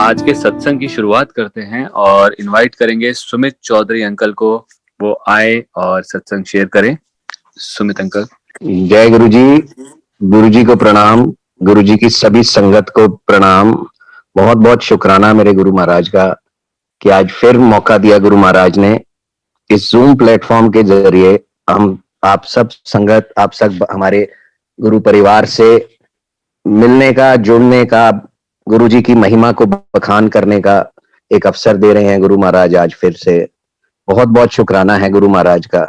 आज के सत्संग की शुरुआत करते हैं और इनवाइट करेंगे सुमित चौधरी अंकल को। वो आए और सत्संग शेयर करें। सुमित अंकल। जय गुरु जी। गुरु जी को प्रणाम। गुरु जी की सभी संगत को प्रणाम। बहुत बहुत शुक्राना मेरे गुरु महाराज का कि आज फिर मौका दिया गुरु महाराज ने इस जूम प्लेटफॉर्म के जरिए हम आप सब संगत, आप सब हमारे गुरु परिवार से मिलने का, जुड़ने का, गुरु जी की महिमा को बखान करने का एक अवसर दे रहे हैं गुरु महाराज आज फिर से। बहुत बहुत शुक्राना है गुरु महाराज का।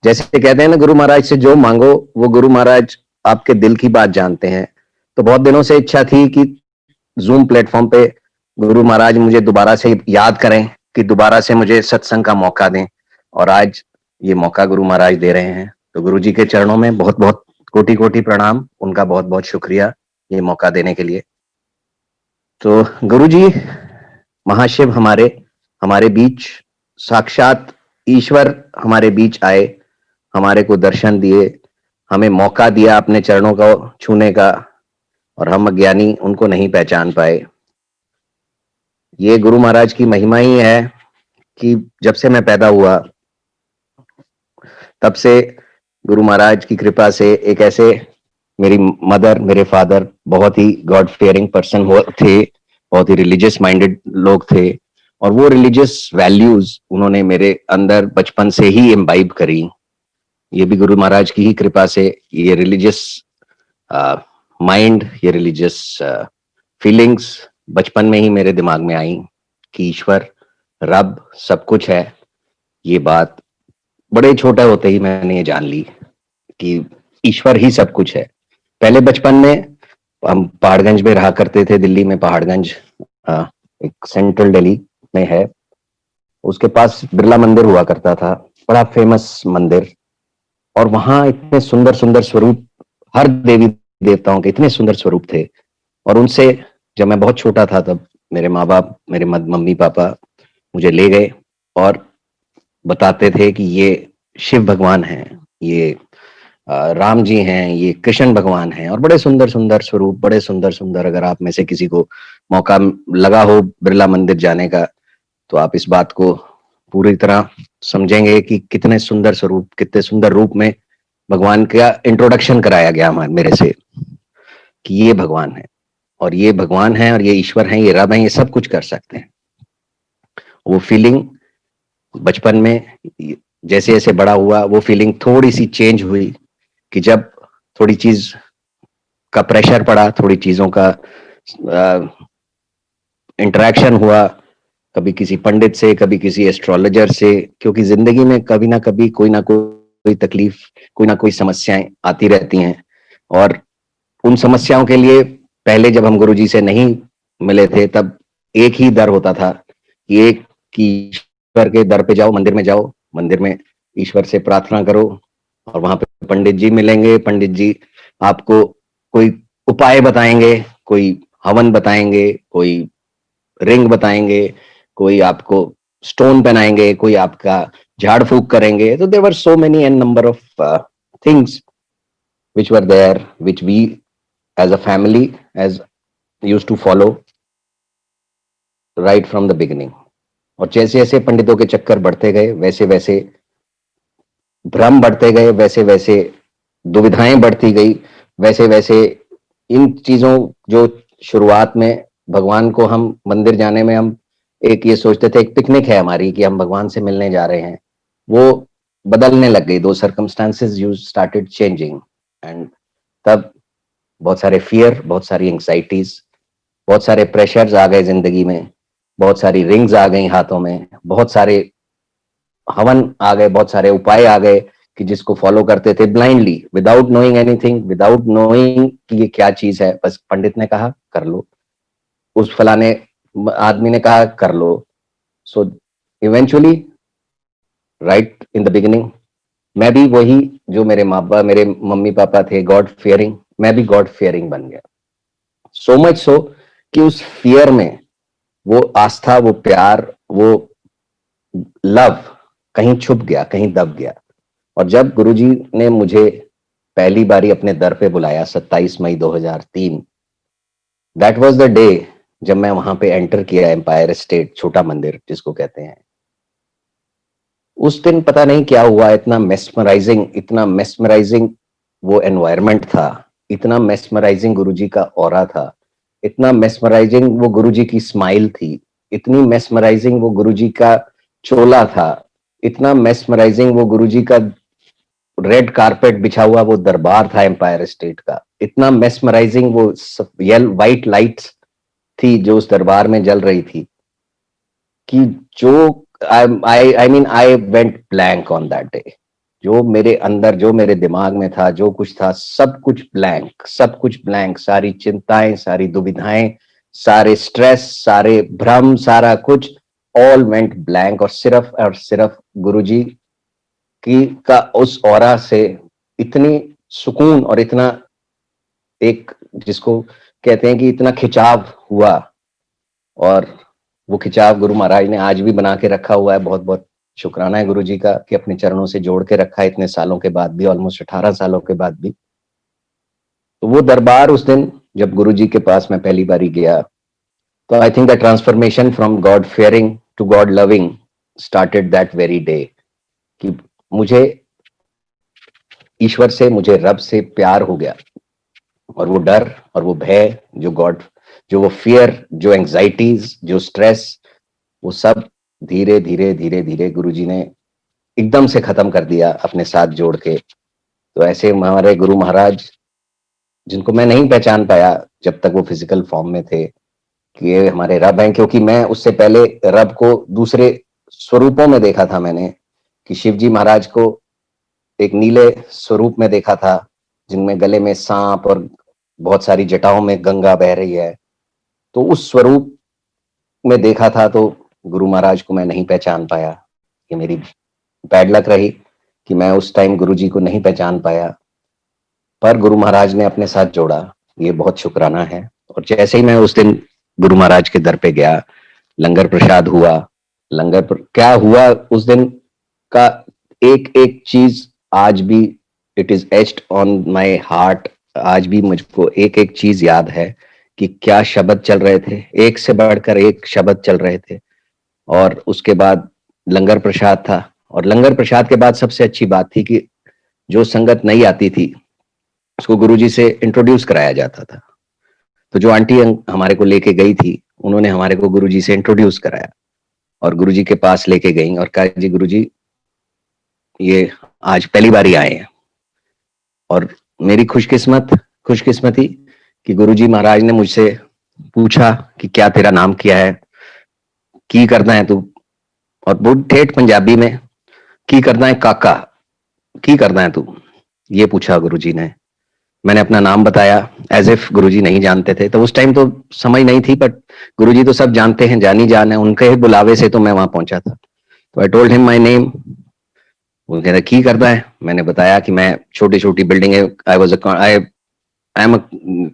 जैसे कहते हैं ना, गुरु महाराज से जो मांगो वो गुरु महाराज आपके दिल की बात जानते हैं। तो बहुत दिनों से इच्छा थी कि जूम प्लेटफॉर्म पे गुरु महाराज मुझे दोबारा से याद करें, कि दोबारा से मुझे सत्संग का मौका दें, और आज ये मौका गुरु महाराज दे रहे हैं। तो गुरु जी के चरणों में बहुत बहुत कोटि कोटि प्रणाम, उनका बहुत बहुत शुक्रिया ये मौका देने के लिए। तो गुरु जी महाशिव हमारे बीच, साक्षात ईश्वर हमारे बीच आए, हमारे को दर्शन दिए, हमें मौका दिया अपने चरणों को छूने का, और हम अज्ञानी उनको नहीं पहचान पाए। ये गुरु महाराज की महिमा ही है कि जब से मैं पैदा हुआ तब से गुरु महाराज की कृपा से एक ऐसे, मेरी मदर, मेरे फादर बहुत ही गॉड फेयरिंग पर्सन थे, बहुत ही रिलीजियस माइंडेड लोग थे, और वो रिलीजियस वैल्यूज उन्होंने मेरे अंदर बचपन से ही इम्बाइब करी। ये भी गुरु महाराज की ही कृपा से ये रिलीजियस माइंड, ये रिलीजियस फीलिंग्स बचपन में ही मेरे दिमाग में आई कि ईश्वर, रब सब कुछ है। ये बात बड़े छोटे होते ही मैंने ये जान ली कि ईश्वर ही सब कुछ है। पहले बचपन में हम पहाड़गंज में रहा करते थे, दिल्ली में पहाड़गंज एक सेंट्रल दिल्ली में है, उसके पास बिरला मंदिर हुआ करता था, बड़ा फेमस मंदिर। और वहां इतने सुंदर सुंदर स्वरूप, हर देवी देवताओं के इतने सुंदर स्वरूप थे। और उनसे जब मैं बहुत छोटा था तब मेरे माँ बाप, मेरे मम्मी पापा मुझे ले गए और बताते थे कि ये शिव भगवान हैं, ये राम जी हैं, ये कृष्ण भगवान हैं, और बड़े सुंदर सुंदर स्वरूप, बड़े सुंदर सुंदर। अगर आप में से किसी को मौका लगा हो बिरला मंदिर जाने का तो आप इस बात को पूरी तरह समझेंगे कि कितने सुंदर स्वरूप, कितने सुंदर रूप में भगवान का इंट्रोडक्शन कराया गया मेरे से कि ये भगवान है, और ये भगवान है, और ये ईश्वर है, ये रब है, ये सब कुछ कर सकते हैं। वो फीलिंग बचपन में, जैसे जैसे बड़ा हुआ वो फीलिंग थोड़ी सी चेंज हुई कि जब थोड़ी चीज का प्रेशर पड़ा, थोड़ी चीजों का इंटरेक्शन हुआ, कभी किसी पंडित से, कभी किसी एस्ट्रोलॉजर से, क्योंकि जिंदगी में कभी ना कभी कोई ना कोई तकलीफ, कोई ना कोई समस्याएं आती रहती हैं। और उन समस्याओं के लिए पहले जब हम गुरुजी से नहीं मिले थे तब एक ही दर होता था कि एक कि ईश्वर के दर पे जाओ, मंदिर में जाओ, मंदिर में ईश्वर से प्रार्थना करो, और वहां पे पंडित जी मिलेंगे। पंडित जी आपको कोई उपाय बताएंगे, कोई हवन बताएंगे, कोई रिंग बताएंगे, कोई आपको स्टोन पहनाएंगे, कोई आपका झाड़ फूक करेंगे। तो there were so many an number of things which were there, which we as a family as used to follow right from the beginning. और जैसे जैसे पंडितों के चक्कर बढ़ते गए, वैसे वैसे भ्रम बढ़ते गए, वैसे वैसे दुविधाएं बढ़ती गई, वैसे वैसे इन चीजों, जो शुरुआत में भगवान को हम मंदिर जाने में हम एक ये सोचते थे एक पिकनिक है हमारी कि हम भगवान से मिलने जा रहे हैं, वो बदलने लग गई। दो circumstances you started changing, and तब बहुत सारे फियर, बहुत सारी एंग्जाइटीज, बहुत सारे प्रेशर्स आ गए जिंदगी में, बहुत सारी रिंग्स आ गई हाथों में, बहुत सारे हवन आ गए, बहुत सारे उपाय आ गए कि जिसको फॉलो करते थे blindly, without knowing anything, without knowing कि ये क्या चीज है। बस पंडित ने कहा कर लो, उस फलाने आदमी ने कहा कर लो। So eventually right in the beginning मैं भी वही, जो मेरे माँ बाप, मेरे मम्मी पापा थे गॉड फियरिंग, मैं भी गॉड फियरिंग बन गया। सो मच सो कि उस फियर में वो आस्था, वो प्यार, वो लव कहीं छुप गया, कहीं दब गया। और जब गुरुजी ने मुझे पहली बारी अपने दर पे बुलाया 27 मई 2003, दैट वाज द डे जब मैं वहां पे एंटर किया, एम्पायर स्टेट छोटा मंदिर जिसको कहते हैं, उस दिन पता नहीं क्या हुआ, इतना मेस्मराइजिंग वो एनवायरनमेंट था, इतना मेस्मराइजिंग गुरुजी का ऑरा था, इतना मेस्मराइजिंग वो गुरुजी की स्माइल थी, इतनी मेस्मराइजिंग वो गुरुजी का चोला था, इतना मेस्मराइजिंग वो गुरुजी का रेड कारपेट बिछा हुआ वो दरबार था एम्पायर स्टेट का, इतना मेस्मराइजिंग वो वाइट लाइट्स थी जो उस दरबार में जल रही थी, कि जो आई mean I went blank on that day. जो मेरे अंदर, जो मेरे दिमाग में था, जो कुछ था, सब कुछ ब्लैंक, सब कुछ ब्लैंक, सारी चिंताएं, सारी दुविधाएं, सारे स्ट्रेस, सारे भ्रम, सारा कुछ ऑल वेंट ब्लैंक, और सिर्फ गुरुजी की का उस ऑरा से इतनी सुकून और इतना एक, जिसको कहते हैं कि इतना खिंचाव हुआ, और वो खिंचाव गुरु महाराज ने आज भी बना के रखा हुआ है। बहुत बहुत शुक्राना है गुरु जी का कि अपने चरणों से जोड़ के रखा है इतने सालों के बाद भी, ऑलमोस्ट 18 सालों के बाद भी। तो वो दरबार उस दिन जब गुरु जी के पास मैं पहली बारी गया, तो I think the transformation from God fearing to God loving started that very day, कि मुझे ईश्वर से, मुझे रब से प्यार हो गया, और वो डर और वो भय, जो वो फियर, जो एंजाइटीज, जो स्ट्रेस, वो सब धीरे धीरे धीरे धीरे गुरुजी ने एकदम से खत्म कर दिया अपने साथ जोड़ के। तो ऐसे हमारे गुरु महाराज, जिनको मैं नहीं पहचान पाया जब तक वो फिजिकल फॉर्म में थे कि ये हमारे रब हैं, क्योंकि मैं उससे पहले रब को दूसरे स्वरूपों में देखा था मैंने, कि शिव जी महाराज को एक नीले स्वरूप में देखा था, जिनमें गले में सांप और बहुत सारी जटाओं में गंगा बह रही है, तो उस स्वरूप में देखा था। तो गुरु महाराज को मैं नहीं पहचान पाया, ये मेरी बैड लक रही कि मैं उस टाइम गुरु जी को नहीं पहचान पाया, पर गुरु महाराज ने अपने साथ जोड़ा, ये बहुत शुक्राना है। और जैसे ही मैं उस दिन गुरु महाराज के दर पे गया, लंगर प्रसाद हुआ, क्या हुआ उस दिन का, एक एक चीज आज भी it is etched on my heart, आज भी मुझको एक एक चीज याद है कि क्या शब्द चल रहे थे, एक से बढ़कर एक शब्द चल रहे थे। और उसके बाद लंगर प्रसाद था, और लंगर प्रसाद के बाद सबसे अच्छी बात थी कि जो संगत नहीं आती थी उसको गुरुजी से इंट्रोड्यूस कराया जाता था। तो जो आंटी हमारे को लेके गई थी, उन्होंने हमारे को गुरुजी से इंट्रोड्यूस कराया, और गुरुजी के पास लेके गई और कहा, जी गुरुजी ये आज पहली बार ही आए हैं। और मेरी खुशकिस्मती कि गुरुजी महाराज ने मुझसे पूछा कि क्या तेरा नाम क्या है, की करना है तू, और वो ठेठ पंजाबी में, की करना है काका, की करना है तू, ये पूछा गुरुजी ने। मैंने अपना नाम बताया, एज इफ गुरुजी नहीं जानते थे, तो उस टाइम तो समझ नहीं थी, बट गुरुजी तो सब जानते हैं, जानी जान है, उनके ही बुलावे से तो मैं वहां पहुंचा था। तो I told him my name. वो कह रहा की करता है, मैंने बताया कि मैं छोटी छोटी building, I am a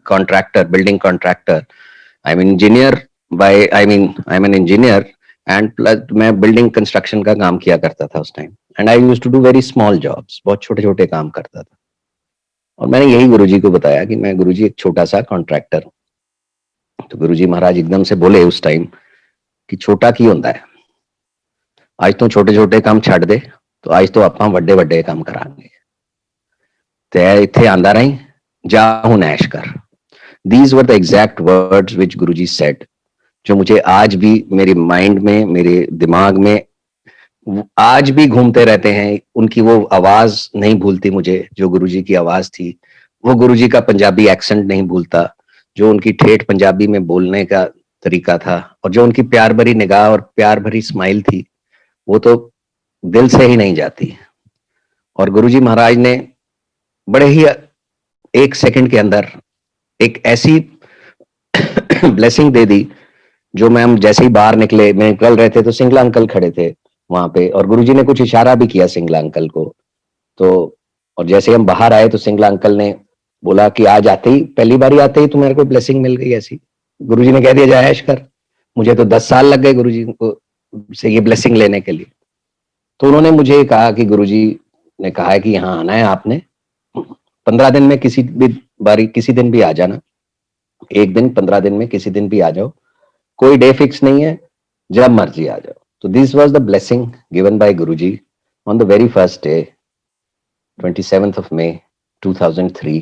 contractor, building contractor, I am engineer by, I am an engineer, and plus मैं बिल्डिंग कंस्ट्रक्शन का काम किया करता था उस time, and I used to do very small jobs, बहुत छोटे छोटे काम करता था। और मैंने यही गुरुजी को बताया कि मैं गुरुजी एक छोटा सा कॉन्ट्रैक्टर हूं। तो गुरुजी महाराज एकदम से बोले उस टाइम कि छोटा की होता है, आज तो छोटे छोटे काम छड़ दे, तो आज तो ਆਪਾਂ ਵੱਡੇ ਵੱਡੇ काम करांगे, ਤੇ ਇੱਥੇ ਆਂਦਾ रही, जा हुन ऐश कर। These were the exact words which Guruji said, जो मुझे आज भी मेरे माइंड में, मेरे दिमाग में आज भी घूमते रहते हैं। उनकी वो आवाज नहीं भूलती मुझे, जो गुरुजी की आवाज थी, वो गुरुजी का पंजाबी एक्सेंट नहीं भूलता, जो उनकी ठेठ पंजाबी में बोलने का तरीका था, और जो उनकी प्यार भरी निगाह और प्यार भरी स्माइल थी, वो तो दिल से ही नहीं जाती। और गुरुजी महाराज ने बड़े ही एक सेकंड के अंदर एक ऐसी ब्लेसिंग दे दी, जो मैम जैसे ही बाहर निकले, मैं निकल रहे थे तो सिंगला अंकल खड़े थे वहां पे, और गुरुजी ने कुछ इशारा भी किया सिंगला अंकल को। तो और जैसे हम बाहर आए तो सिंगला अंकल ने बोला कि आज आते ही, पहली बार आते ही तुम्हारे को ब्लेसिंग मिल गई ऐसी। गुरुजी ने कह दिया जा ऐश कर। मुझे तो 10 साल लग गए गुरुजी को से ये ब्लेसिंग लेने के लिए। तो उन्होंने मुझे कहा कि गुरुजी ने कहा है कि यहाँ आना है आपने, 15 दिन में किसी भी बारी, किसी दिन भी आ जाना, एक दिन 15 दिन में किसी दिन भी आ जाओ, कोई डे फिक्स नहीं है, जब मर्जी आ जाओ। तो this was the blessing given by Guruji on the very first day, 27th of May 2003,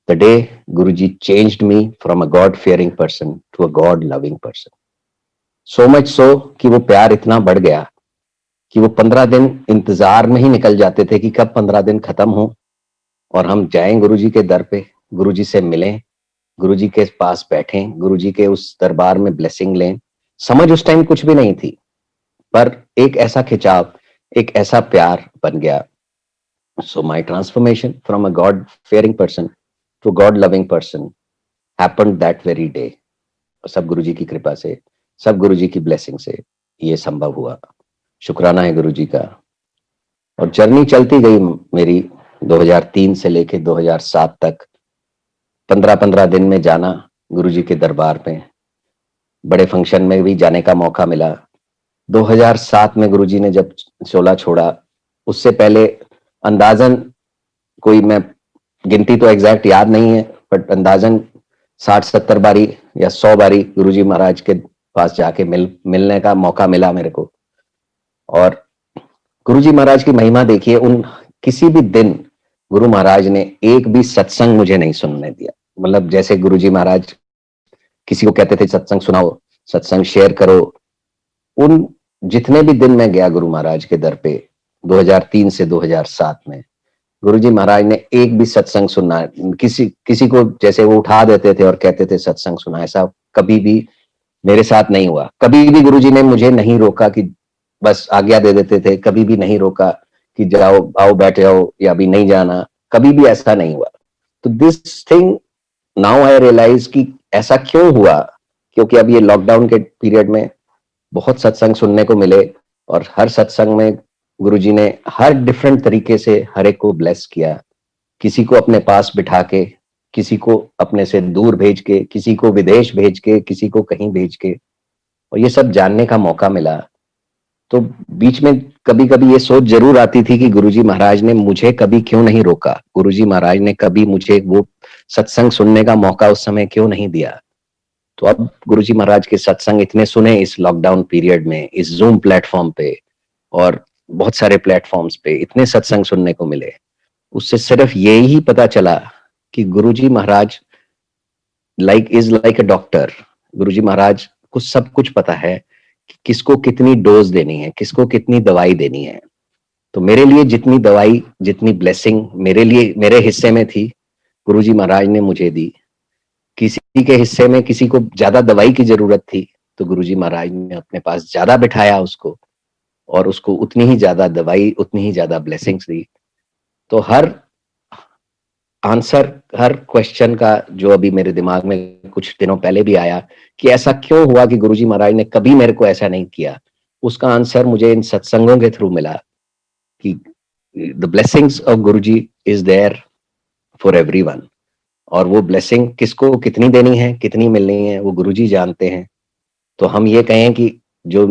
the day Guruji changed me from a God fearing person to a God loving person. So much so कि वो प्यार इतना बढ़ गया कि वो 15 दिन इंतजार में ही निकल जाते थे कि कब 15 दिन खत्म हो और हम जाएं गुरुजी के दर पे, गुरुजी से मिलें, गुरुजी के पास बैठें, गुरुजी के उस दरबार में ब्लेसिंग लें। समझ उस टाइम कुछ भी नहीं थी, पर एक ऐसा खिंचाव, एक ऐसा प्यार बन गया। So my transformation from a God fearing person to a God loving person happened that very day. सब गुरुजी की कृपा से, सब गुरुजी की ब्लेसिंग से ये संभव हुआ। शुक्राना है गुरुजी का। और जर्नी चलती गई मेरी 2003 से लेके 2007 तक। 15-15 दिन में जाना गुरुजी के दरबार में, बड़े फंक्शन में भी जाने का मौका मिला। 2007 में गुरुजी ने जब चोला छोड़ा, उससे पहले अंदाजन, कोई मैं गिनती तो एग्जैक्ट याद नहीं है, बट अंदाजन 60-70 बारी या 100 बारी गुरुजी महाराज के पास जाके मिलने का मौका मिला मेरे को। और गुरुजी महाराज की महिमा देखिए, उन किसी भी दिन गुरु महाराज ने एक भी सत्संग मुझे नहीं सुनने दिया। मतलब जैसे गुरुजी महाराज किसी को कहते थे सत्संग सुनाओ, सत्संग शेयर करो, उन जितने भी दिन मैं गया गुरु महाराज के दर पे 2003 से 2007 में, गुरुजी महाराज ने एक भी सत्संग सुनना, किसी को जैसे वो उठा देते थे और कहते थे सत्संग सुना, ऐसा कभी भी मेरे साथ नहीं हुआ। कभी भी गुरुजी ने मुझे नहीं रोका कि बस आज्ञा दे देते थे, कभी भी नहीं रोका कि जाओ आओ बैठ जाओ या अभी नहीं जाना, कभी भी ऐसा नहीं हुआ। तो this thing now I realise कि ऐसा क्यों हुआ, क्योंकि अब ये लॉकडाउन के पीरियड में बहुत सत्संग सुनने को मिले और हर सत्संग में गुरुजी ने हर डिफरेंट तरीके से हर एक को ब्लेस किया। किसी को अपने पास बिठा के, किसी को अपने से दूर भेज के, किसी को विदेश भेज के, किसी को कहीं भेज के, और ये सब जानने का मौका मिला। तो बीच में कभी कभी ये सोच जरूर आती थी कि गुरुजी महाराज ने मुझे कभी क्यों नहीं रोका, गुरुजी महाराज ने कभी मुझे वो सत्संग सुनने का मौका उस समय क्यों नहीं दिया। तो अब गुरुजी महाराज के सत्संग इतने सुने इस लॉकडाउन पीरियड में, इस जूम प्लेटफॉर्म पे और बहुत सारे प्लेटफॉर्म्स पे इतने सत्संग सुनने को मिले, उससे सिर्फ यही पता चला कि गुरुजी महाराज इज लाइक अ डॉक्टर। गुरुजी महाराज को सब कुछ पता है कि किसको कितनी डोज देनी है, किसको कितनी दवाई देनी है। तो मेरे लिए जितनी दवाई, जितनी ब्लेसिंग मेरे लिए मेरे हिस्से में थी, गुरुजी महाराज ने मुझे दी। किसी के हिस्से में किसी को ज्यादा दवाई की जरूरत थी, तो गुरुजी महाराज ने अपने पास ज्यादा बिठाया उसको और उसको उतनी ही ज्यादा दवाई, उतनी ही ज्यादा ब्लेसिंग्स दी। तो हर आंसर, हर क्वेश्चन का जो अभी मेरे दिमाग में कुछ दिनों पहले भी आया कि ऐसा क्यों हुआ कि गुरुजी महाराज ने कभी मेरे को ऐसा नहीं किया, उसका आंसर मुझे इन सत्संगों के थ्रू मिला कि the blessings of Guruji is there for everyone. और वो ब्लेसिंग किसको कितनी देनी है, कितनी मिलनी है, वो गुरुजी जानते हैं। तो हम ये कहें कि जो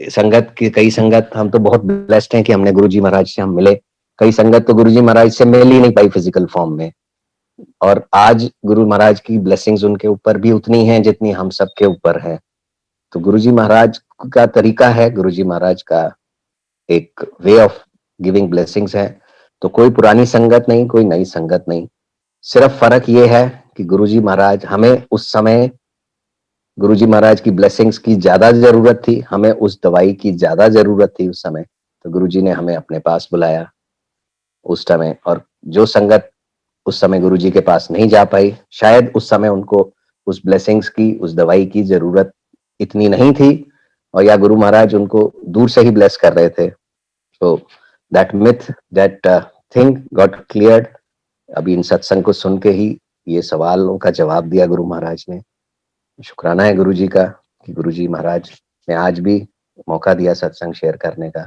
संगत की, कई संगत, हम तो बहुत ब्लेस्ड हैं कि हमने गुरुजी महाराज से हम मिले। कई संगत तो गुरुजी महाराज से मिल ही नहीं पाई फिजिकल फॉर्म में, और आज गुरु महाराज की ब्लेसिंग्स उनके ऊपर भी उतनी हैं जितनी हम सबके ऊपर है। तो गुरुजी महाराज का तरीका है, गुरुजी महाराज का एक वे ऑफ गिविंग ब्लेसिंग्स है। तो कोई पुरानी संगत नहीं, कोई नई संगत नहीं, सिर्फ फर्क ये है कि गुरुजी महाराज, हमें उस समय गुरुजी महाराज की ब्लेसिंग्स की ज्यादा जरूरत थी, हमें उस दवाई की ज्यादा जरूरत थी उस समय। तो गुरुजी ने हमें अपने पास बुलाया उस समय। और जो संगत उस समय गुरुजी के पास नहीं जा पाई, शायद उस समय उनको उस ब्लेसिंग्स की, उस दवाई की जरूरत इतनी नहीं थी, और या गुरु महाराज उनको दूर से ही ब्लेस कर रहे थे। So that myth, that thing got cleared. अभी इन सत्संग को सुन के ही ये सवालों का जवाब दिया गुरु महाराज ने। शुक्राना है गुरुजी का कि गुरुजी महाराज ने आज भी मौका दिया सत्संग शेयर करने का।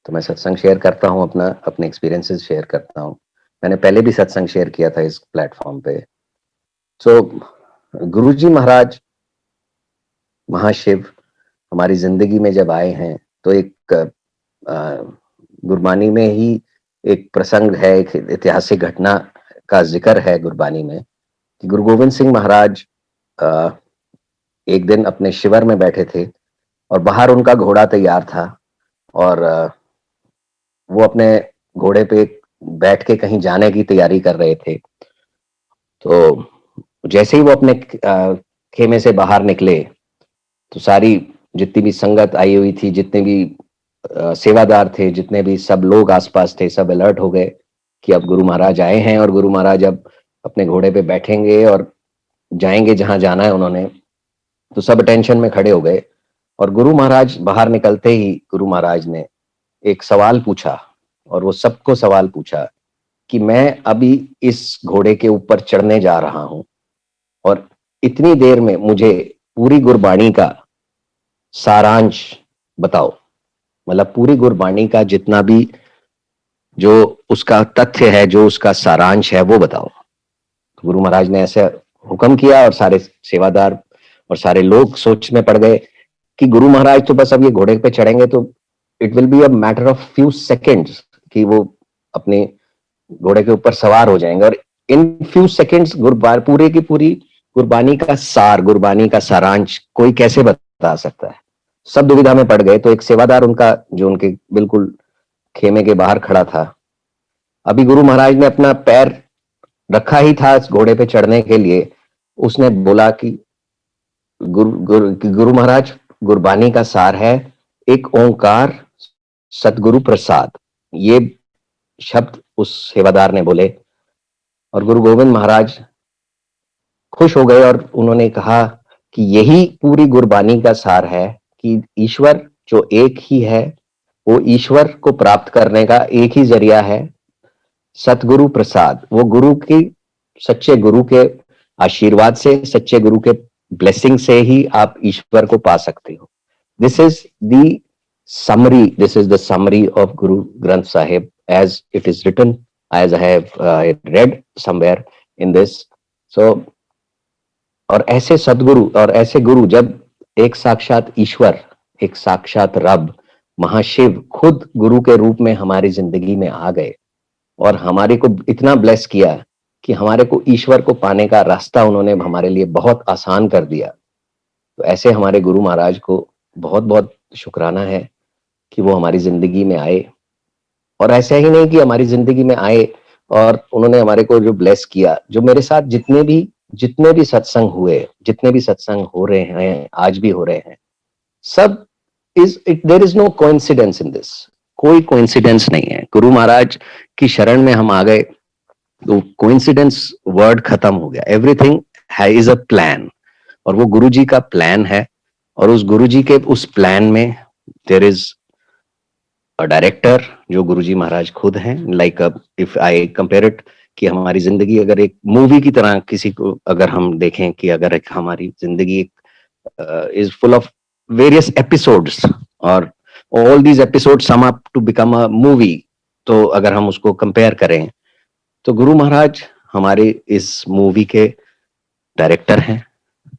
तो मैं सत्संग शेयर करता हूँ, अपने एक्सपीरियंसेस शेयर करता हूँ। मैंने पहले भी सत्संग शेयर किया था इस प्लेटफॉर्म पे। सो गुरुजी महाराज महाशिव हमारी जिंदगी में जब आए हैं, तो एक गुरबानी में ही एक प्रसंग है, एक ऐतिहासिक घटना का जिक्र है गुरबानी में कि गुरु गोविंद सिंह महाराज एक दिन अपने शिविर में बैठे थे और बाहर उनका घोड़ा तैयार था और वो अपने घोड़े पे बैठ के कहीं जाने की तैयारी कर रहे थे। तो जैसे ही वो अपने खेमे से बाहर निकले तो सारी जितनी भी संगत आई हुई थी, जितने भी सेवादार थे, जितने भी सब लोग आसपास थे, सब अलर्ट हो गए कि अब गुरु महाराज आए हैं और गुरु महाराज अब अपने घोड़े पे बैठेंगे और जाएंगे जहां जाना है उन्होंने। तो सब अटेंशन में खड़े हो गए और गुरु महाराज बाहर निकलते ही गुरु महाराज ने एक सवाल पूछा और वो सबको सवाल पूछा कि मैं अभी इस घोड़े के ऊपर चढ़ने जा रहा हूं और इतनी देर में मुझे पूरी गुरबाणी का सारांश बताओ, मतलब पूरी गुरबाणी का जितना भी जो उसका तथ्य है, जो उसका सारांश है वो बताओ। तो गुरु महाराज ने ऐसे हुक्म किया और सारे सेवादार और सारे लोग सोच में पड़ गए कि गुरु महाराज तो बस अब ये घोड़े पे चढ़ेंगे तो it will be a matter of few seconds कि वो अपने घोड़े के ऊपर सवार हो जाएंगे और इन फ्यू सेकेंड्स पूरी की पूरी गुरबानी का सार, गुरबानी का सारांश कोई कैसे बता सकता है। सब दुविधा में पड़ गए। तो एक सेवादार उनका जो उनके बिल्कुल खेमे के बाहर खड़ा था, अभी गुरु महाराज ने अपना पैर रखा ही था इस घोड़े पे चढ़ने के लिए, उसने बोला कि गुरु महाराज गुरबानी का सार है एक ओंकार सतगुरु प्रसाद। ये शब्द उस सेवादार ने बोले और गुरु गोविंद महाराज खुश हो गए और उन्होंने कहा कि यही पूरी गुरबानी का सार है कि ईश्वर जो एक ही है, वो ईश्वर को प्राप्त करने का एक ही जरिया है सतगुरु प्रसाद। वो गुरु की, सच्चे गुरु के आशीर्वाद से, सच्चे गुरु के ब्लेसिंग से ही आप ईश्वर को पा सकते हो। This is the summary, this is the summary of Guru Granth Sahib as it is written, as I have read somewhere in this. So और ऐसे सदगुरु और ऐसे गुरु, जब एक साक्षात ईश्वर, एक साक्षात रब, महाशिव खुद गुरु के रूप में हमारी जिंदगी में आ गए और हमारे को इतना ब्लेस किया कि हमारे को ईश्वर को पाने का रास्ता उन्होंने हमारे लिए बहुत आसान कर दिया। तो ऐसे हमारे गुरु महाराज को बहुत बहुत शुक्राना है कि वो हमारी जिंदगी में आए। और ऐसा ही नहीं कि हमारी जिंदगी में आए और उन्होंने हमारे को जो ब्लेस किया, जो मेरे साथ जितने भी सत्संग हुए, जितने भी सत्संग हो रहे हैं, आज भी हो रहे हैं, सब there is no coincidence in this. कोई कोइंसिडेंस नहीं है। गुरु महाराज की शरण में हम आ गए तो कोइंसिडेंस वर्ड खत्म हो गया। एवरीथिंग इज अ प्लान और वो गुरु जी का प्लान है और उस गुरु जी के उस प्लान में देयर इज डायरेक्टर जो गुरुजी महाराज खुद हैं। Like if I compare it कि हमारी जिंदगी अगर एक मूवी की तरह किसी को अगर हम देखें कि अगर एक हमारी जिंदगी is full of various episodes और all these episode sum up to become a movie, तो अगर हम उसको कंपेयर करें तो गुरु महाराज हमारे इस मूवी के डायरेक्टर हैं,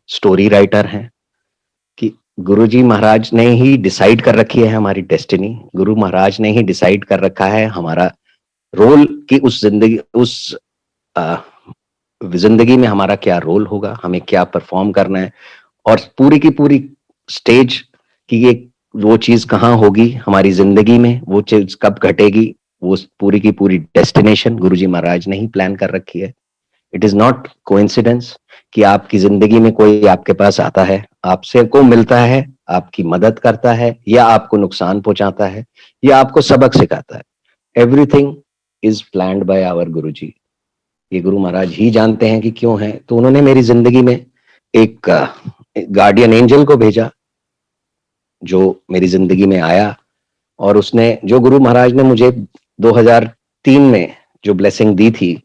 स्टोरी राइटर हैं। गुरुजी महाराज ने ही डिसाइड कर रखी है हमारी डेस्टिनी। गुरु महाराज ने ही डिसाइड कर रखा है हमारा रोल कि उस जिंदगी में हमारा क्या रोल होगा, हमें क्या परफॉर्म करना है और पूरी की पूरी स्टेज की ये वो चीज कहाँ होगी हमारी जिंदगी में, वो चीज कब घटेगी, वो पूरी की पूरी डेस्टिनेशन गुरुजी महाराज ने ही प्लान कर रखी है। इट इज नॉट कोइंसिडेंस कि आपकी जिंदगी में कोई आपके पास आता है, आपसे को मिलता है, आपकी मदद करता है या आपको नुकसान पहुंचाता है या आपको सबक सिखाता है। Everything is planned by our Guruji. ये गुरु महाराज ही जानते हैं कि क्यों है। तो उन्होंने मेरी जिंदगी में एक गार्डियन एंजल को भेजा जो मेरी जिंदगी में आया और उसने, जो गुरु महाराज ने मुझे 2003 में जो ब्लेसिंग दी थी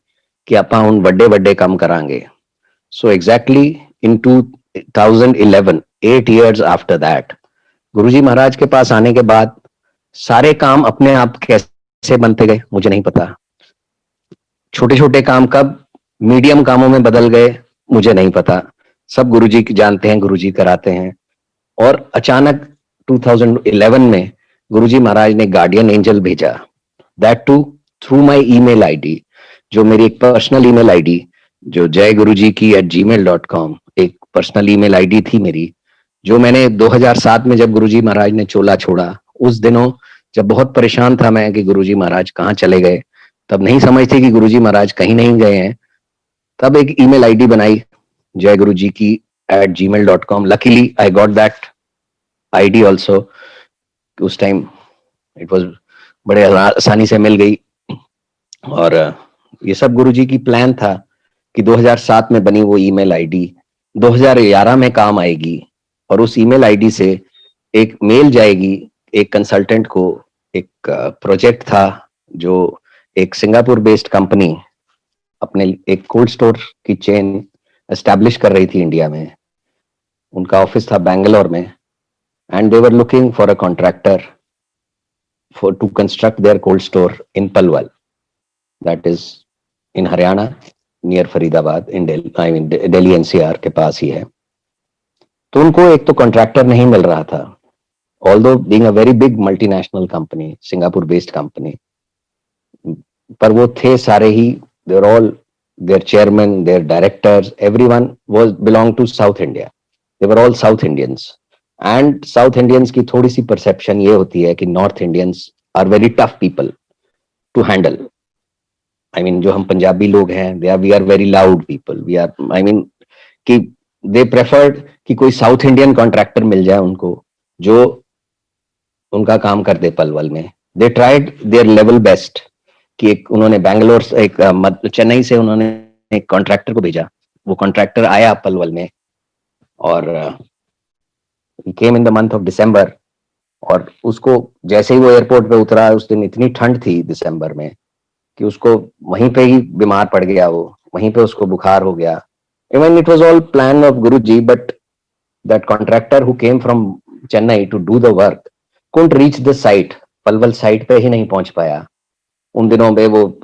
कि आपा उन बड़े बड़े काम करांगे। So exactly in 2011, 8 years after that, Guruji Maharaj के पास आने के बाद सारे काम अपने आप कैसे बनते गए मुझे नहीं पता। छोटे छोटे काम कब मीडियम कामों में बदल गए मुझे नहीं पता। सब गुरुजी जानते हैं, गुरुजी कराते हैं। और अचानक 2011 में गुरुजी महाराज ने गार्डियन एंजल भेजा, that too through my email ID, जो मेरी एक पर्सनल ईमेल आईडी जो jayguruji@gmail.com एक पर्सनल ईमेल आईडी थी मेरी, जो मैंने 2007 में जब गुरुजी महाराज ने चोला छोड़ा, उस दिनों जब बहुत परेशान था मैं कि गुरुजी महाराज कहाँ चले गए, तब नहीं समझते कि गुरुजी महाराज कहीं नहीं गए हैं, तब एक ईमेल आईडी बनाई जय गुरु जी की @gmail.com. Luckily I got that ID also. उस टाइम इट वाज बड़े आसानी से मिल गई. और ये सब गुरुजी की प्लान था कि 2007 में बनी वो ईमेल आईडी 2011 में काम आएगी, और उस ईमेल आईडी से एक मेल जाएगी एक कंसल्टेंट को. एक प्रोजेक्ट था जो एक सिंगापुर बेस्ड कंपनी अपने एक कोल्ड स्टोर की चेन एस्टैब्लिश कर रही थी इंडिया में. उनका ऑफिस था बैंगलोर में, and they were looking for a contractor for to construct their cold store in Palwal, that is in Haryana near Faridabad in Delhi, I mean Delhi NCR के पास ही है. तो उनको एक तो कॉन्ट्रैक्टर नहीं मिल रहा था, although being a very big multinational company, Singapore based company, पर वो थे सारे ही, they are all their chairman, their directors, everyone was belong to South India, they were all South Indians. And South Indians की थोड़ी सी perception ये होती है कि North Indians are very tough people to handle. I mean जो हम पंजाबी लोग हैं, they are we are very loud people, we are, I mean कि दे प्रेफर्ड कि कोई साउथ इंडियन कॉन्ट्रैक्टर मिल जाए उनको जो उनका काम कर दे पलवल में. They tried their level best कि एक उन्होंने बैंगलोर से एक चेन्नई से उन्होंने एक कॉन्ट्रैक्टर को भेजा. वो कॉन्ट्रैक्टर आया पलवल में और came in the month of December. और उसको जैसे ही वो एयरपोर्ट पे उतरा, उस दिन इतनी ठंड थी दिसंबर में कि उसको वहीं पे ही बीमार पड़ गया, वो वहीं पे उसको बुखार हो गया. Even it was all plan of Guruji, but that contractor who came from Chennai to do the work couldn't reach the site, Palwal site पे ही नहीं पहुंच पाया. उन दिनों में वो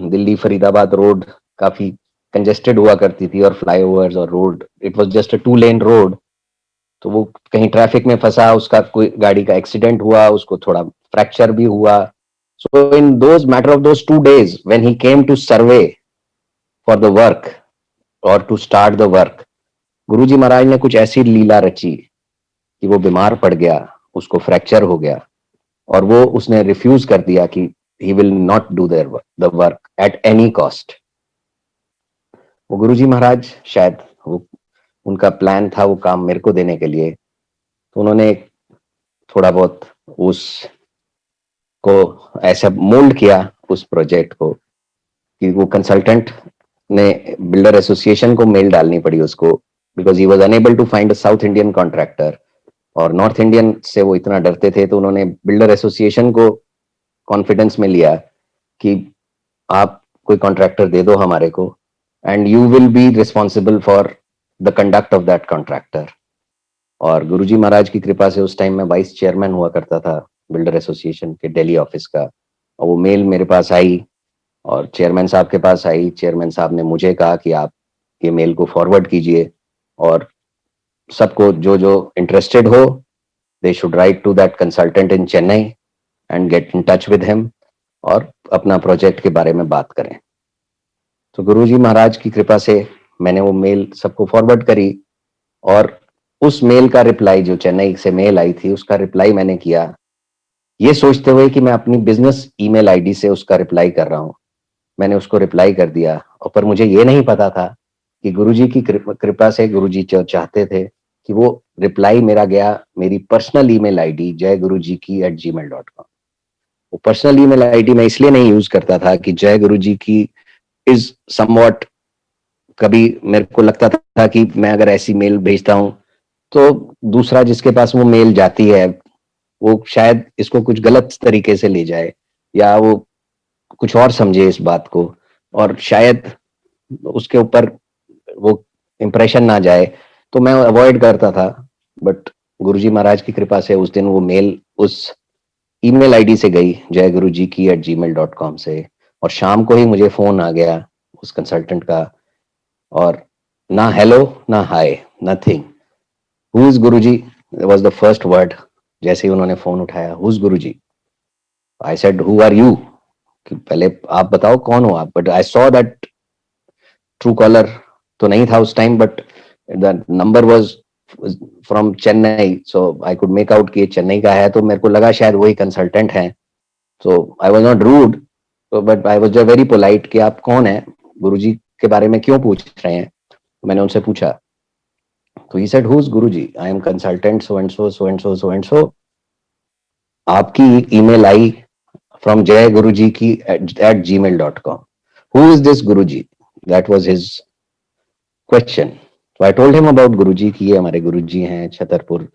दिल्ली फरीदाबाद रोड काफी कंजेस्टेड हुआ करती थी, और फ्लाईओवर्स और road, it was just a 2 lane road. तो वो कहीं ट्रैफिक में फंसा, उसका कोई गाड़ी का एक्सीडेंट हुआ, उसको थोड़ा फ्रैक्चर भी हुआ. So in those matter of those 2 days, when he came to survey for the work or to start the work, गुरुजी महाराज ने कुछ ऐसी लीला रची कि वो बीमार पड़ गया, उसको फ्रैक्चर हो गया, और वो उसने रिफ्यूज कर दिया कि he will not do the work at any cost. वो गुरुजी महाराज शायद वो उनका प्लान था वो काम मेरे को देने के लिए, तो उन्होंने थोड़ा बहुत उस को ऐसा मोल्ड किया उस प्रोजेक्ट को कि वो कंसल्टेंट ने बिल्डर एसोसिएशन को मेल डालनी पड़ी उसको, because he was unable to find a South Indian contractor, और नॉर्थ इंडियन से वो इतना डरते थे. तो उन्होंने बिल्डर एसोसिएशन को कॉन्फिडेंस में लिया कि आप कोई कॉन्ट्रैक्टर दे दो हमारे को, and you will be responsible for the conduct of that contractor. और गुरुजी महाराज की कृपा से उस टाइम में वाइस चेयरमैन हुआ करता था बिल्डर एसोसिएशन के दिल्ली ऑफिस का, और वो मेल मेरे पास आई और चेयरमैन साहब के पास आई. चेयरमैन साहब ने मुझे कहा कि आप ये मेल को फॉरवर्ड कीजिए, और सबको जो जो इंटरेस्टेड हो they should write to that consultant in Chennai and get in touch with him, और अपना प्रोजेक्ट के बारे में बात करें. तो गुरुजी महाराज की कृपा से मैंने वो मेल सबको फॉरवर्ड करी, और उस मेल का रिप्लाई, जो चेन्नई से मेल आई थी, उसका रिप्लाई मैंने किया ये सोचते हुए कि मैं अपनी बिजनेस ईमेल आईडी से उसका रिप्लाई कर रहा हूं. मैंने उसको रिप्लाई कर दिया, और पर मुझे ये नहीं पता था कि गुरुजी की कृपा से गुरुजी चाहते थे कि वो रिप्लाई मेरा गया मेरी पर्सनल ईमेल आईडी jayguruji@gmail.com. वो पर्सनल ईमेल आईडी मैं इसलिए नहीं यूज करता था कि जय गुरुजी की इज समवॉट, कभी मेरे को लगता था कि मैं अगर ऐसी मेल भेजता हूं तो दूसरा जिसके पास वो मेल जाती है वो शायद इसको कुछ गलत तरीके से ले जाए, या वो कुछ और समझे इस बात को, और शायद उसके ऊपर वो इम्प्रेशन ना जाए, तो मैं अवॉइड करता था. बट गुरुजी महाराज की कृपा से उस दिन वो मेल उस ईमेल आईडी से गई jayguruji@gmail.com से, और शाम को ही मुझे फोन आ गया उस कंसल्टेंट का, और ना हेलो ना hi, nothing. Who is Guruji was the first word. जैसे ही उन्होंने फोन उठाया, who is Guruji. I said who are you, कि पहले आप बताओ कौन हो आप. But I saw that true caller तो नहीं था उस time, but the number was from Chennai, so I could make out कि ये चेन्नई का है, तो मेरे को लगा शायद वही कंसल्टेंट हैं. So I was not rude, but I was very polite कि आप कौन है, गुरुजी के बारे में क्यों पूछ रहे हैं. मैंने उनसे पूछा, तो he said, who is Guruji? I am consultant so and so so and so so and so. आपकी email ID from Jai Guruji की @gmail.com. Who is this Guruji? That was his question. तो I told him about Guruji कि ये हमारे गुरुजी हैं छतरपुर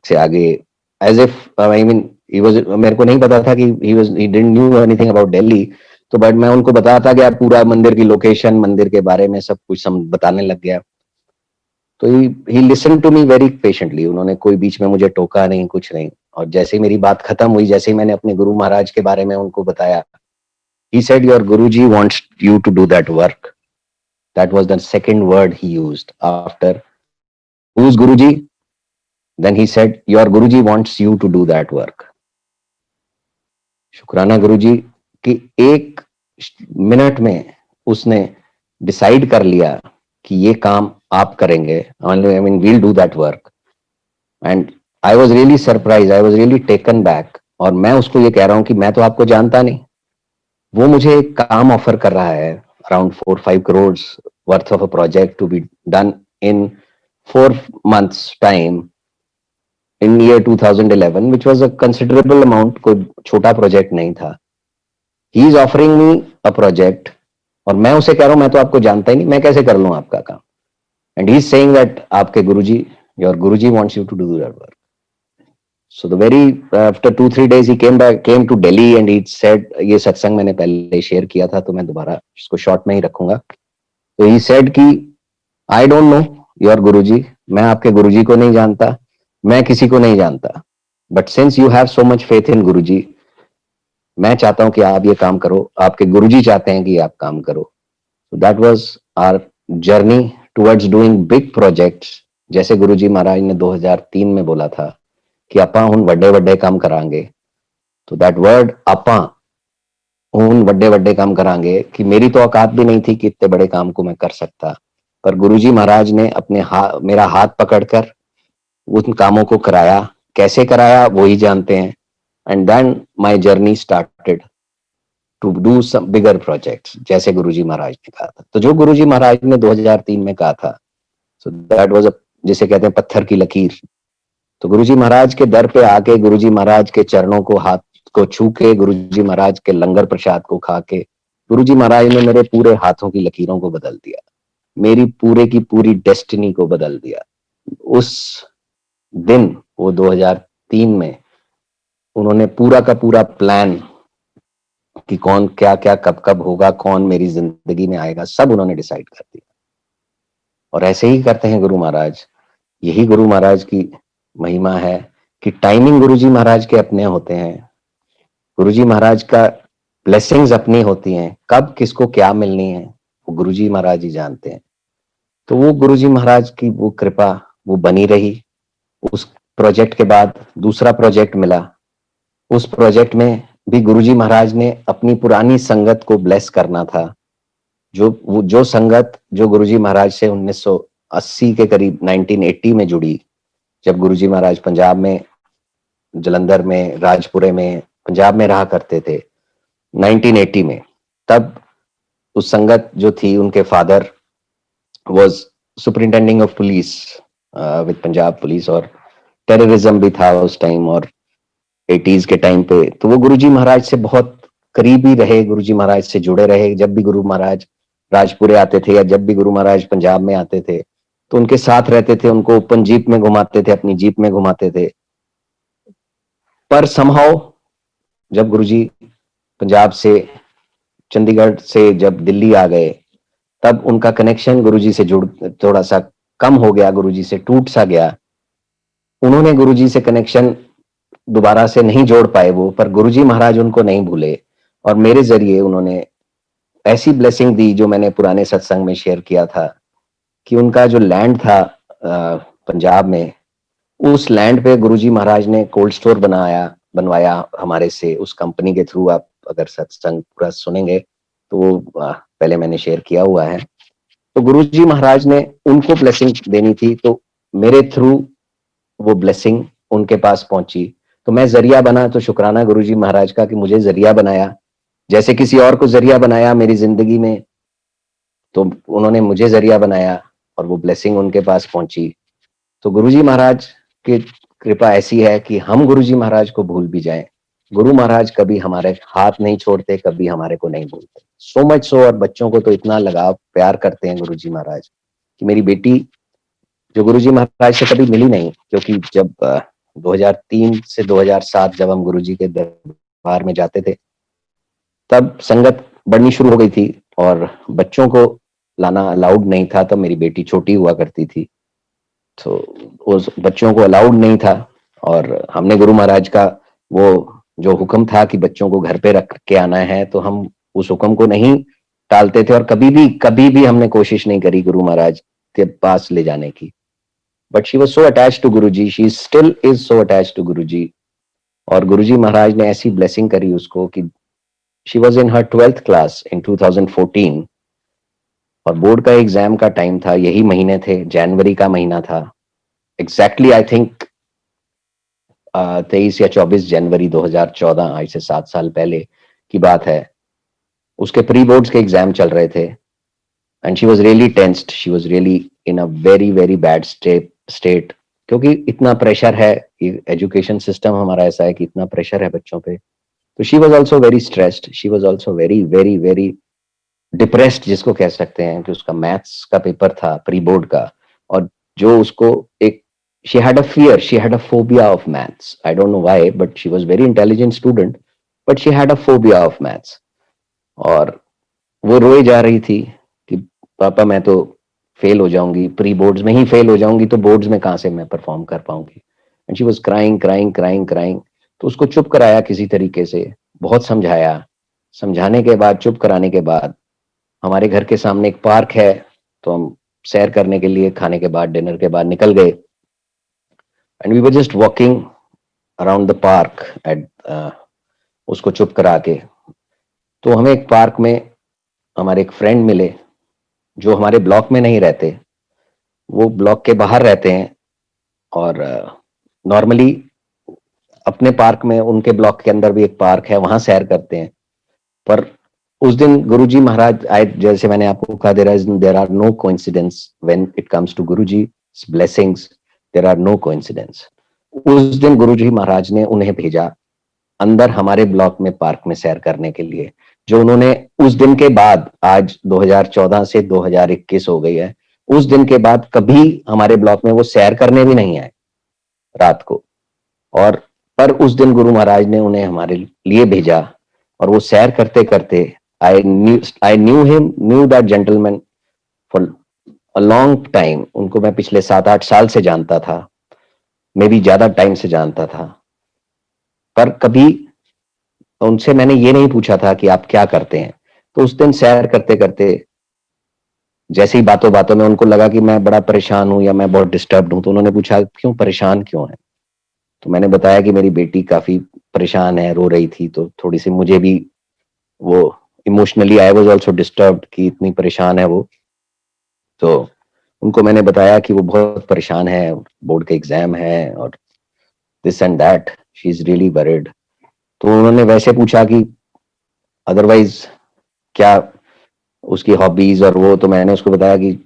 से आगे. As if I mean he was, मेरे को नहीं पता था कि he didn't knew anything about Delhi. तो बट मैं उनको बताता गया पूरा मंदिर की लोकेशन, मंदिर के बारे में सब कुछ बताने लग गया. तो he listen to me very patiently. उन्होंने कोई बीच में मुझे टोका नहीं, कुछ नहीं. और जैसे ही मेरी बात खत्म हुई, जैसे ही मैंने अपने गुरु महाराज के बारे में उनको बताया, he said, your guruji wants you to do that work. That was the second word he used after who's guruji. Then he said, your guruji wants you to do that work. शुक्राना गुरुजी कि एक minute में उसने decide कर लिया कि ये काम आप करेंगे. I mean we'll do that work. And I was really surprise, I was really taken back. और मैं उसको ये कह रहा हूँ कि मैं तो आपको जानता नहीं. वो मुझे एक काम ऑफर कर रहा है, around 4-5 crore worth of a project to be done in 4 months time in year 2011, which was a considerable amount. कोई छोटा प्रोजेक्ट नहीं था. He is offering me a project, और मैं उसे कह रहा हूं मैं तो आपको जानता ही नहीं, मैं कैसे कर लूं आपका काम. And he is saying that आपके Guruji, your Guruji wants you to do that work. So the very after 2-3 days he came to Delhi and he said, ये सत्संग मैंने पहले शेयर किया था तो मैं दोबारा इसको शॉर्ट में ही रखूंगा. तो he said कि I don't know your गुरुजी, मैं आपके गुरुजी को नहीं जानता, मैं किसी को नहीं जानता, but since you have so much faith in गुरुजी, मैं चाहता हूं कि आप ये काम करो, आपके गुरुजी चाहते हैं कि आप काम करो. So that was our journey towards doing big projects. जैसे गुरुजी महाराज ने 2003 में बोला था कि ਆਪਾਂ ਹੁਣ ਵੱਡੇ ਵੱਡੇ ਕੰਮ ਕਰਾਂਗੇ. तो दैट वर्ड ਆਪਾਂ ਹੁਣ ਵੱਡੇ ਵੱਡੇ काम करांगे कि मेरी तो औकात भी नहीं थी कि इतने बड़े काम को मैं कर सकता, पर गुरुजी महाराज ने अपने मेरा हाथ पकड़कर उन कामों को कराया. कैसे कराया वो ही जानते हैं. And then my journey started to do some bigger projects, जैसे गुरुजी महाराज ने कहा था. तो जो गुरुजी महाराज ने 2003 में कहा था, सो दैट वाज, जिसे कहते हैं पत्थर की लकीर. तो गुरुजी महाराज के दर पे आके, गुरुजी महाराज के चरणों को हाथ को छू के, गुरुजी महाराज के लंगर प्रसाद को खा के, गुरुजी महाराज ने मेरे पूरे हाथों की लकीरों को बदल दिया, मेरी पूरे की पूरी डेस्टिनी को बदल दिया. उस दिन वो 2003 में उन्होंने पूरा का पूरा प्लान कि कौन क्या क्या कब कब होगा, कौन मेरी जिंदगी में आएगा, सब उन्होंने डिसाइड कर दिया. और ऐसे ही करते हैं गुरु महाराज. यही गुरु महाराज की महिमा है कि टाइमिंग गुरुजी महाराज के अपने होते हैं. गुरुजी महाराज का ब्लेसिंग्स अपनी होती हैं. कब किसको क्या मिलनी है वो गुरुजी महाराज ही जानते हैं. तो वो गुरुजी महाराज की वो कृपा वो बनी रही. उस प्रोजेक्ट के बाद दूसरा प्रोजेक्ट मिला. उस प्रोजेक्ट में भी गुरुजी महाराज ने अपनी पुरानी संगत को ब्लेस करना था. जो संगत जो गुरुजी महाराज से 1980 के करीब 1980 में जुड़ी, जब गुरुजी महाराज पंजाब में, जलंधर में, राजपुरे में, पंजाब में रहा करते थे 1980 में, तब उस संगत जो थी, उनके father was superintending of police with Punjab police, और टेररिज्म भी था उस टाइम और 80s के टाइम पे. तो वो गुरुजी महाराज से बहुत करीबी रहे, गुरुजी महाराज से जुड़े रहे. जब भी गुरु महाराज राजपुरे आते थे या जब भी गुरु महाराज पंजाब में आते थे तो उनके साथ रहते थे, उनको ओपन जीप में घुमाते थे, अपनी जीप में घुमाते थे. पर समहाउ जब गुरुजी पंजाब से, चंडीगढ़ से जब दिल्ली आ गए, तब उनका कनेक्शन गुरुजी से थोड़ा सा कम हो गया, गुरुजी से टूट सा गया. उन्होंने गुरुजी से कनेक्शन दोबारा से नहीं जोड़ पाए वो, पर गुरुजी महाराज उनको नहीं भूले और मेरे जरिए उन्होंने ऐसी ब्लेसिंग दी जो मैंने पुराने सत्संग में शेयर किया था कि उनका जो लैंड था पंजाब में, उस लैंड पे गुरुजी महाराज ने कोल्ड स्टोर बनवाया हमारे से, उस कंपनी के थ्रू. आप अगर सत्संग पूरा सुनेंगे तो पहले मैंने शेयर किया हुआ है. तो गुरुजी महाराज ने उनको ब्लेसिंग देनी थी, तो मेरे थ्रू वो ब्लेसिंग उनके पास पहुंची, तो मैं जरिया बना। तो शुक्राना गुरुजी महाराज का कि मुझे जरिया बनाया, जैसे किसी और को जरिया बनाया मेरी जिंदगी में, तो उन्होंने मुझे जरिया बनाया और वो ब्लेसिंग उनके पास पहुंची। तो गुरुजी महाराज की कृपा ऐसी है कि हम गुरुजी महाराज को भूल भी जाएं, गुरु महाराज कभी हमारे हाथ नहीं छोड़ते, कभी हमारे को नहीं भूलते। सो मच सो, और बच्चों को तो इतना लगाव प्यार करते हैं गुरुजी महाराज कि मेरी बेटी जो गुरुजी महाराज से कभी मिली नहीं, क्योंकि जब 2003 से 2007 जब हम गुरुजी के दरबार में जाते थे, तब संगत बढ़नी शुरू हो गई थी और बच्चों को लाना अलाउड नहीं था। तब मेरी बेटी छोटी हुआ करती थी, तो उस बच्चों को अलाउड नहीं था, और हमने गुरु महाराज का वो जो हुक्म था कि बच्चों को घर पे रख के आना है, तो हम उस हुक्म को नहीं टालते थे, और कभी भी हमने कोशिश नहीं करी गुरु महाराज के पास ले जाने की। But she was so attach to Guruji, she still is so attach to Guruji. और गुरुजी महाराज ने ऐसी ब्लेसिंग करी उसको कि she was in her 12th class in 2014, और बोर्ड का एग्जाम का टाइम था, यही महीने थे, जनवरी का महीना था एग्जैक्टली, आई थिंक 23 या 24 जनवरी 2014, आज से 7 साल पहले की बात है। उसके प्री बोर्ड्स के एग्जाम चल रहे थे, and she was really tensed, she was really in a very very bad state, क्योंकि इतना प्रेशर है, एजुकेशन सिस्टम हमारा ऐसा है कि इतना प्रेशर है बच्चों पे। तो she was also very stressed, she was also very very very depressed, जिसको कह सकते हैं, कि उसका मैथ्स का पेपर था प्री बोर्ड का, और जो उसको एक she had a fear, she had a phobia of maths. I don't know why, but she was very intelligent student, but she had a phobia of maths. और वो रोए जा रही थी कि पापा मैं तो फेल हो जाऊंगी, प्री बोर्ड्स में ही फेल हो जाऊंगी, तो बोर्ड्स में कहाँ से मैं परफॉर्म कर पाऊंगी। And she was crying crying crying crying. तो उसको चुप कराया किसी तरीके से, बहुत समझाया, समझाने के बाद, चुप कराने के बाद, हमारे घर के सामने एक पार्क है, तो हम सैर करने के लिए खाने के बाद, डिनर के बाद निकल गए, and we were just walking around the park at, उसको चुप करा के। तो हमें एक पार्क में हमारे एक फ्रेंड मिले जो हमारे ब्लॉक में नहीं रहते, वो ब्लॉक के बाहर रहते हैं, और नॉर्मली अपने पार्क में, उनके ब्लॉक के अंदर भी एक पार्क है, वहां सैर करते हैं। पर उस दिन गुरुजी महाराज आए, जैसे मैंने आपको कहा, there are no coincidence when it comes to Guruji blessings, there are no coincidence. उस दिन गुरुजी महाराज ने उन्हें भेजा अंदर हमारे ब्लॉक में पार्क में सैर करने के लिए, जो उन्होंने उस दिन के बाद, आज 2014 से 2021 हो गई है, उस दिन के बाद कभी हमारे ब्लॉक में वो सैर करने भी नहीं आए रात को। और पर उस दिन गुरु महाराज ने उन्हें हमारे लिए भेजा, और वो सैर करते करते, I knew that gentleman for a long time. उनको मैं पिछले 7-8 साल से जानता था, मैं भी ज्यादा टाइम से जानता था, पर कभी उनसे मैंने ये नहीं पूछा था कि आप क्या करते हैं। तो उस दिन सैर करते करते, जैसे ही बातों बातों में उनको लगा कि मैं बड़ा परेशान हूं या मैं बहुत डिस्टर्ब्ड हूं, तो उन्होंने पूछा क्यों, परेशान क्यों है। तो मैंने बताया कि मेरी बेटी काफी परेशान है, रो रही थी, तो थोड़ी सी मुझे भी वो emotionally I was also disturbed कि इतनी परेशान है वो। तो उनको मैंने बताया कि वो बहुत परेशान है, बोर्ड के एग्जाम है और this and that, she is really worried. तो उन्होंने वैसे पूछा कि अदरवाइज क्या उसकी हॉबीज और वो, तो मैंने उसको बताया कि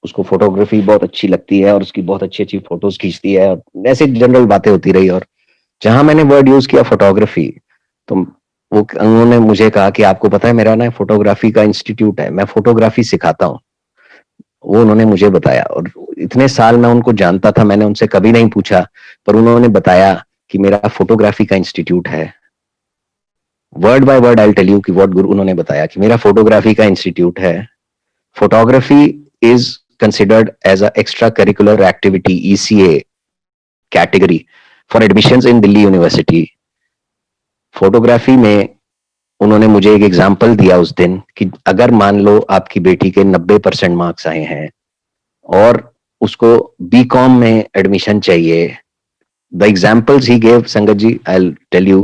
उसको फोटोग्राफी बहुत अच्छी लगती है और उसकी बहुत अच्छी अच्छी फोटोज खींचती है, और ऐसे जनरल बातें होती रही। और जहां मैंने वर्ड यूज किया फोटोग्राफी, तो वो उन्होंने मुझे कहा कि आपको पता है मेरा ना फोटोग्राफी का इंस्टीट्यूट है, मैं फोटोग्राफी सिखाता हूँ। वो उन्होंने मुझे बताया, और इतने साल मैं उनको जानता था, मैंने उनसे कभी नहीं पूछा, पर उन्होंने बताया कि मेरा फोटोग्राफी का इंस्टीट्यूट है। Word by word I tell you कि व्हाट गुरु उन्होंने बताया कि मेरा फोटोग्राफी का इंस्टीट्यूट है। Photography is considered as a extracurricular activity ECA category for admissions in Delhi University। Photography में उन्होंने मुझे एक एग्जांपल दिया उस दिन कि अगर मान लो आपकी बेटी के 90% मार्क्स आए हैं और उसको बीकॉम में एडमिशन चाहिए, द एग्जाम्पल्स ही गेव, संगत जी आई टेल यू,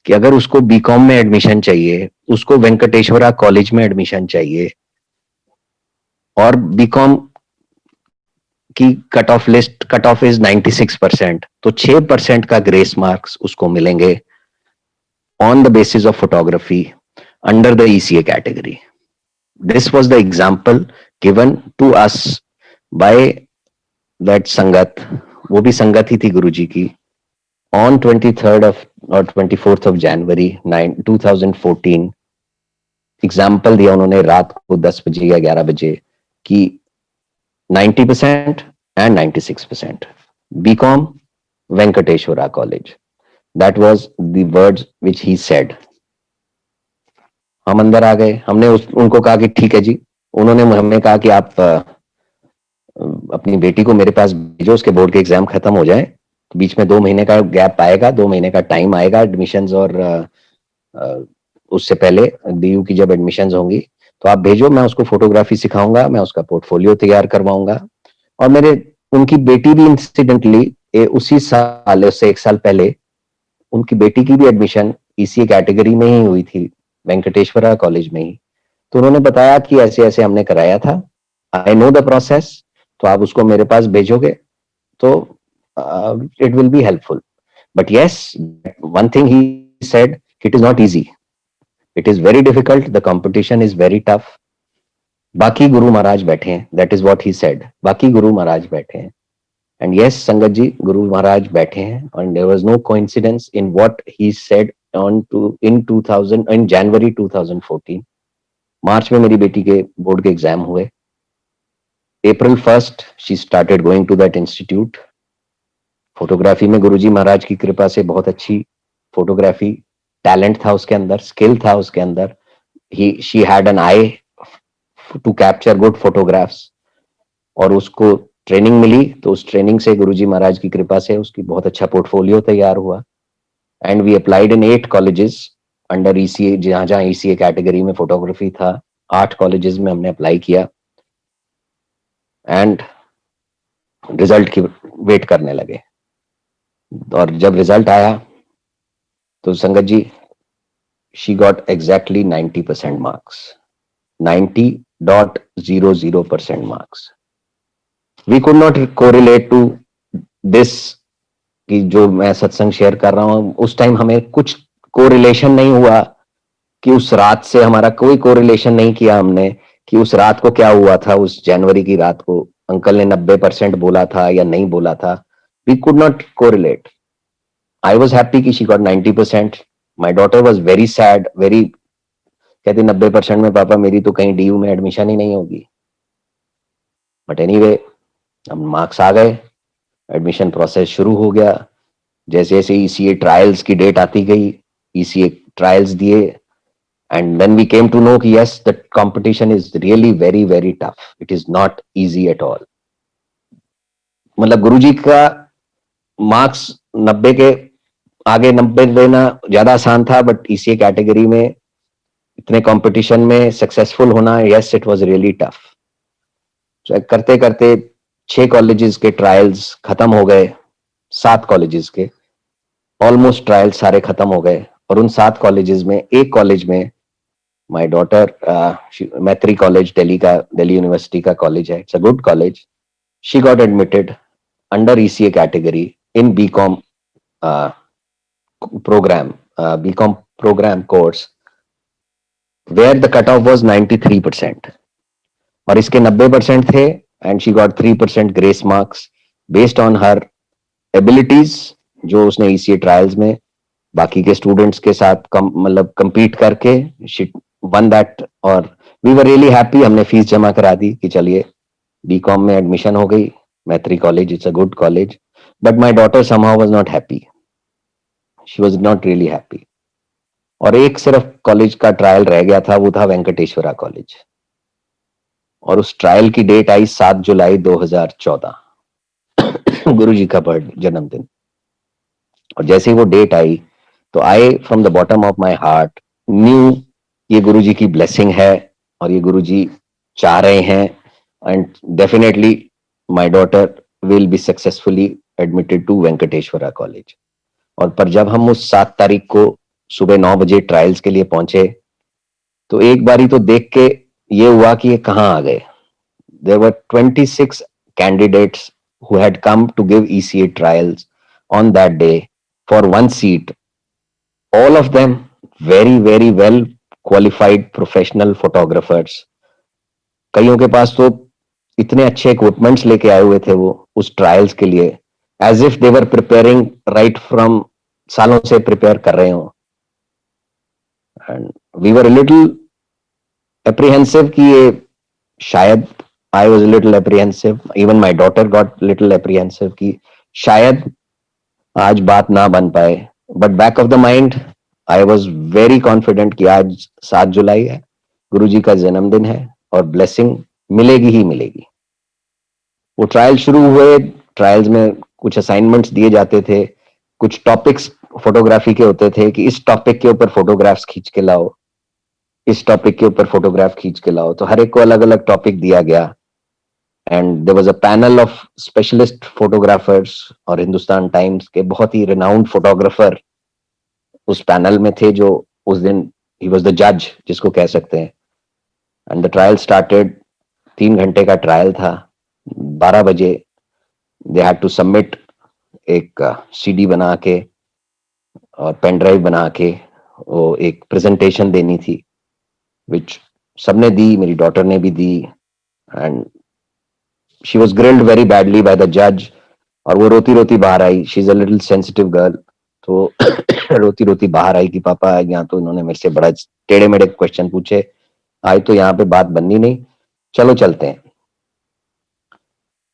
कि अगर उसको बीकॉम में एडमिशन चाहिए, उसको वेंकटेश्वरा कॉलेज में एडमिशन चाहिए, और बीकॉम की कट ऑफ इज 96%, तो 6% का ग्रेस मार्क्स उसको मिलेंगे on the basis of photography under the ECA category. This was the example given to us by that sangat. वो भी संगत ही थी गुरुजी की. ऑन 23rd of और 24th of January 2014 एग्जाम्पल दिया उन्होंने रात को 10 बजे या 11 बजे कि 90% and 96%. BCom, Venkateshwara College. That was the words which he said. हम अंदर आ गए. हमने उनको कहा कि ठीक है जी. उन्होंने हमें कहा कि आप अपनी बेटी को मेरे पास भेजो, उसके बोर्ड के एग्जाम खत्म हो जाए, बीच में 2 महीने का गैप आएगा, 2 महीने का टाइम आएगा एडमिशंस और उससे पहले डीयू की जब एडमिशंस होंगी तो आप भेजो, मैं उसको फोटोग्राफी सिखाऊंगा, मैं उसका पोर्टफोलियो तैयार करवाऊंगा. और मेरे उनकी बेटी भी इंसिडेंटली उसी साल, उससे 1 साल पहले उनकी बेटी की भी एडमिशन ईसीए कैटेगरी में ही हुई थी, वेंकटेश्वरा कॉलेज में ही. तो उन्होंने बताया कि ऐसे ऐसे हमने कराया था, आई नो द प्रोसेस, तो आप उसको मेरे पास भेजोगे तो it will be helpful. But yes, one thing he said, it is not easy, it is very difficult, the competition is very tough. बाकी गुरु महाराज बैठे हैं, that is what he said, बाकी गुरु महाराज बैठे हैं. एंड यस संगत जी, गुरु महाराज बैठे हैं. And there was no coincidence in what he said in January 2014. March में मेरी बेटी के बोर्ड के एग्जाम हुए. April 1st she started going to that institute. Photography में गुरुजी महाराज की कृपा से बहुत अच्छी फोटोग्राफी टैलेंट था उसके अंदर, स्किल था उसके अंदर. She had an eye to capture good photographs. और उसको ट्रेनिंग मिली, तो उस ट्रेनिंग से गुरुजी महाराज की कृपा से उसकी बहुत अच्छा पोर्टफोलियो तैयार हुआ. And we applied in 8 colleges under ECA. जहां जहां ईसीए कैटेगरी में फोटोग्राफी था, 8 कॉलेजेस में हमने अप्लाई किया. एंड रिजल्ट की वेट करने लगे. और जब रिजल्ट आया तो संगत जी, she got exactly 90% marks, 90.00% marks. We could not correlate to this कि जो मैं सत्संग शेयर कर रहा हूं, उस टाइम हमें कुछ कोरिलेशन नहीं हुआ कि उस रात से हमारा कोई कोरिलेशन नहीं किया हमने कि उस रात को क्या हुआ था. उस जनवरी की रात को अंकल ने 90% बोला था या नहीं बोला था. We could not correlate. I was happy कि she got 90%. My daughter was very sad, very, कहती 90% में पापा मेरी तो कहीं डीयू में एडमिशन ही नहीं होगी. बट एनीवे, अब मार्क्स आ गए, एडमिशन प्रोसेस शुरू हो गया. जैसे जैसे ईसीए ट्रायल्स की डेट आती गई, ईसीए ट्रायल्स दिए. And when we came to know, yes, the competition is really very, very tough. It is not easy at all. मतलब गुरुजी का मार्क्स 90 के आगे 90 लेना ज्यादा आसान था, बट ईसीए कैटेगरी में इतने कंपटीशन में सक्सेसफुल होना, yes, it was really tough. करते करते 6 कॉलेजेस के ट्रायल्स खत्म हो गए. 7 कॉलेजेस के ऑलमोस्ट ट्रायल सारे खत्म हो गए. और उन 7 कॉलेजेस में एक कॉलेज में my daughter, Maitri College, Delhi University का college है, it's a good college. She got admitted under ECA category in BCom program course where the cutoff was 93%. और इसके 90% थे and she got 3% grace marks based on her abilities जो उसने ECA trials में बाकी के स्टूडेंट्स के साथ मतलब compete करके she won that. और we were really happy. हमने फीस जमा करा दी कि चलिए बीकॉम में एडमिशन हो गई. मैत्री college, it's a good college. But my daughter somehow was not happy. She was not really happy. और एक सिर्फ कॉलेज का ट्रायल रह गया था, वो था वेंकटेश्वरा कॉलेज. और उस ट्रायल की डेट आई 7 जुलाई 2014, गुरुजी का जन्मदिन. और जैसे ही वो डेट आई तो I from the bottom of my heart knew ये गुरुजी की ब्लेसिंग है और ये गुरुजी चाह रहे हैं. And definitely my daughter will be successfully admitted to Venkateswara College. और पर जब हम उस 7 तारीख को सुबह 9 बजे ट्रायल्स के लिए पहुंचे तो एक बारी तो देख के ये हुआ कि ये कहाँ आ गए. there were 26 candidates who had come to give ECA trials on that day for one seat. All of them very, very well qualified professional photographers. कईयों के पास तो इतने अच्छे इक्विपमेंट्स लेके आए हुए थे वो उस ट्रायल्स के लिए, as if they were preparing right from, सालों से प्रिपेयर कर रहे हो. And we were little apprehensive कि ये शायद, I was little apprehensive, even my daughter got little apprehensive कि शायद आज बात ना बन पाए. But back of the mind I was very confident कि आज 7 जुलाई है, गुरुजी का जन्मदिन है और ब्लेसिंग मिलेगी ही मिलेगी. वो ट्रायल शुरू हुए. ट्रायल्स में कुछ असाइनमेंट्स दिए जाते थे, कुछ टॉपिक्स फोटोग्राफी के होते थे कि इस टॉपिक के ऊपर फोटोग्राफ्स खींच के लाओ, इस टॉपिक के ऊपर फोटोग्राफ खींच के लाओ. तो हर एक को अलग अलग टॉपिक दिया गया. And there was a panel of specialist photographers, और हिंदुस्तान टाइम्स के बहुत ही रिनाउंड फोटोग्राफर उस पैनल में थे, जो उस दिन ही वाज द जज जिसको कह सकते हैं. And the trial started. 3 घंटे का ट्रायल था. 12 बजे दे हैड टू सबमिट एक सीडी बना के और पेन ड्राइव बना के वो एक प्रेजेंटेशन देनी थी, विच सबने दी, मेरी डॉटर ने भी दी. And she was grilled very badly by the जज. और वो रोती रोती बाहर आई. She is a little sensitive girl. तो रोती रोती बाहर आई कि पापा यहाँ तो इन्होंने मेरे से बड़ा टेढ़े मेढ़े क्वेश्चन पूछे, आज तो यहाँ पे बात बननी नहीं, चलो चलते हैं.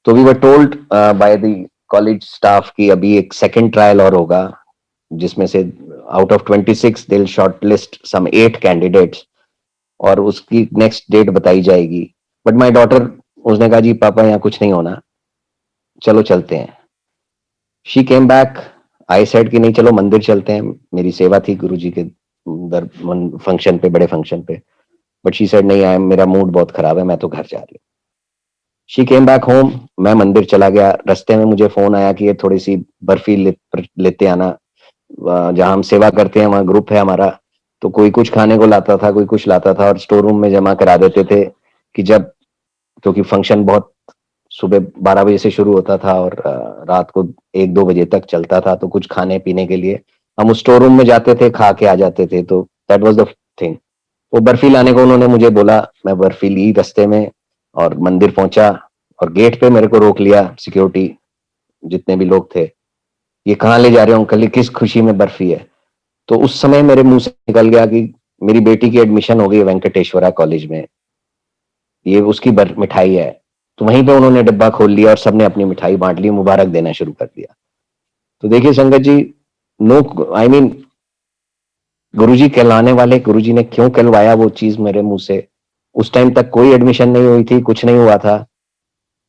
तो we were told by the college staff कि अभी एक सेकंड ट्रायल और होगा, जिसमें से out of 26 they will shortlist some 8 candidates, और उसकी नेक्स्ट डेट बताई जाएगी. बट माय डॉटर, उसने कहा जी पापा यहाँ कुछ नहीं होना, चलो चलते हैं. She came back. I said कि नहीं चलो मंदिर चलते हैं. मेरी सेवा थी गुरुजी के फंक्शन पे, बड़े फंक्शन पे. बट शी सेड नहीं, मेरा मूड बहुत खराब है, मैं तो घर जा रही हूँ. She came back home. मैं मंदिर चला गया. रास्ते में मुझे फोन आया कि ये थोड़ी सी बर्फी लेते आना. जहां हम सेवा करते हैं वहां ग्रुप है हमारा, तो कोई कुछ खाने को लाता था, कोई कुछ लाता था, और स्टोर रूम में जमा करा देते थे कि जब, क्योंकि फंक्शन बहुत सुबह 12 बजे से शुरू होता था और रात को 1-2 बजे तक चलता था, तो कुछ खाने पीने के लिए हम उस स्टोर रूम में जाते थे, खा के आ जाते थे. तो दैट वाज द थिंग. वो बर्फी लाने को उन्होंने मुझे बोला. मैं बर्फी ली रास्ते में और मंदिर पहुंचा, और गेट पे मेरे को रोक लिया सिक्योरिटी, जितने भी लोग थे. ये कहाँ ले जा रहे हो अंकल, ये किस खुशी में बर्फी है? तो उस समय मेरे मुंह से निकल गया कि मेरी बेटी की एडमिशन हो गई वेंकटेश्वरा कॉलेज में, ये उसकी मिठाई है. तो वहीं पे उन्होंने डिब्बा खोल लिया और सबने अपनी मिठाई बांट ली, मुबारक देना शुरू कर दिया. तो देखिए संगत जी, नो, आई मीन, गुरुजी कहलाने वाले गुरुजी ने क्यों कहलवाया वो चीज मेरे मुंह से. उस टाइम तक कोई एडमिशन नहीं हुई थी, कुछ नहीं हुआ था,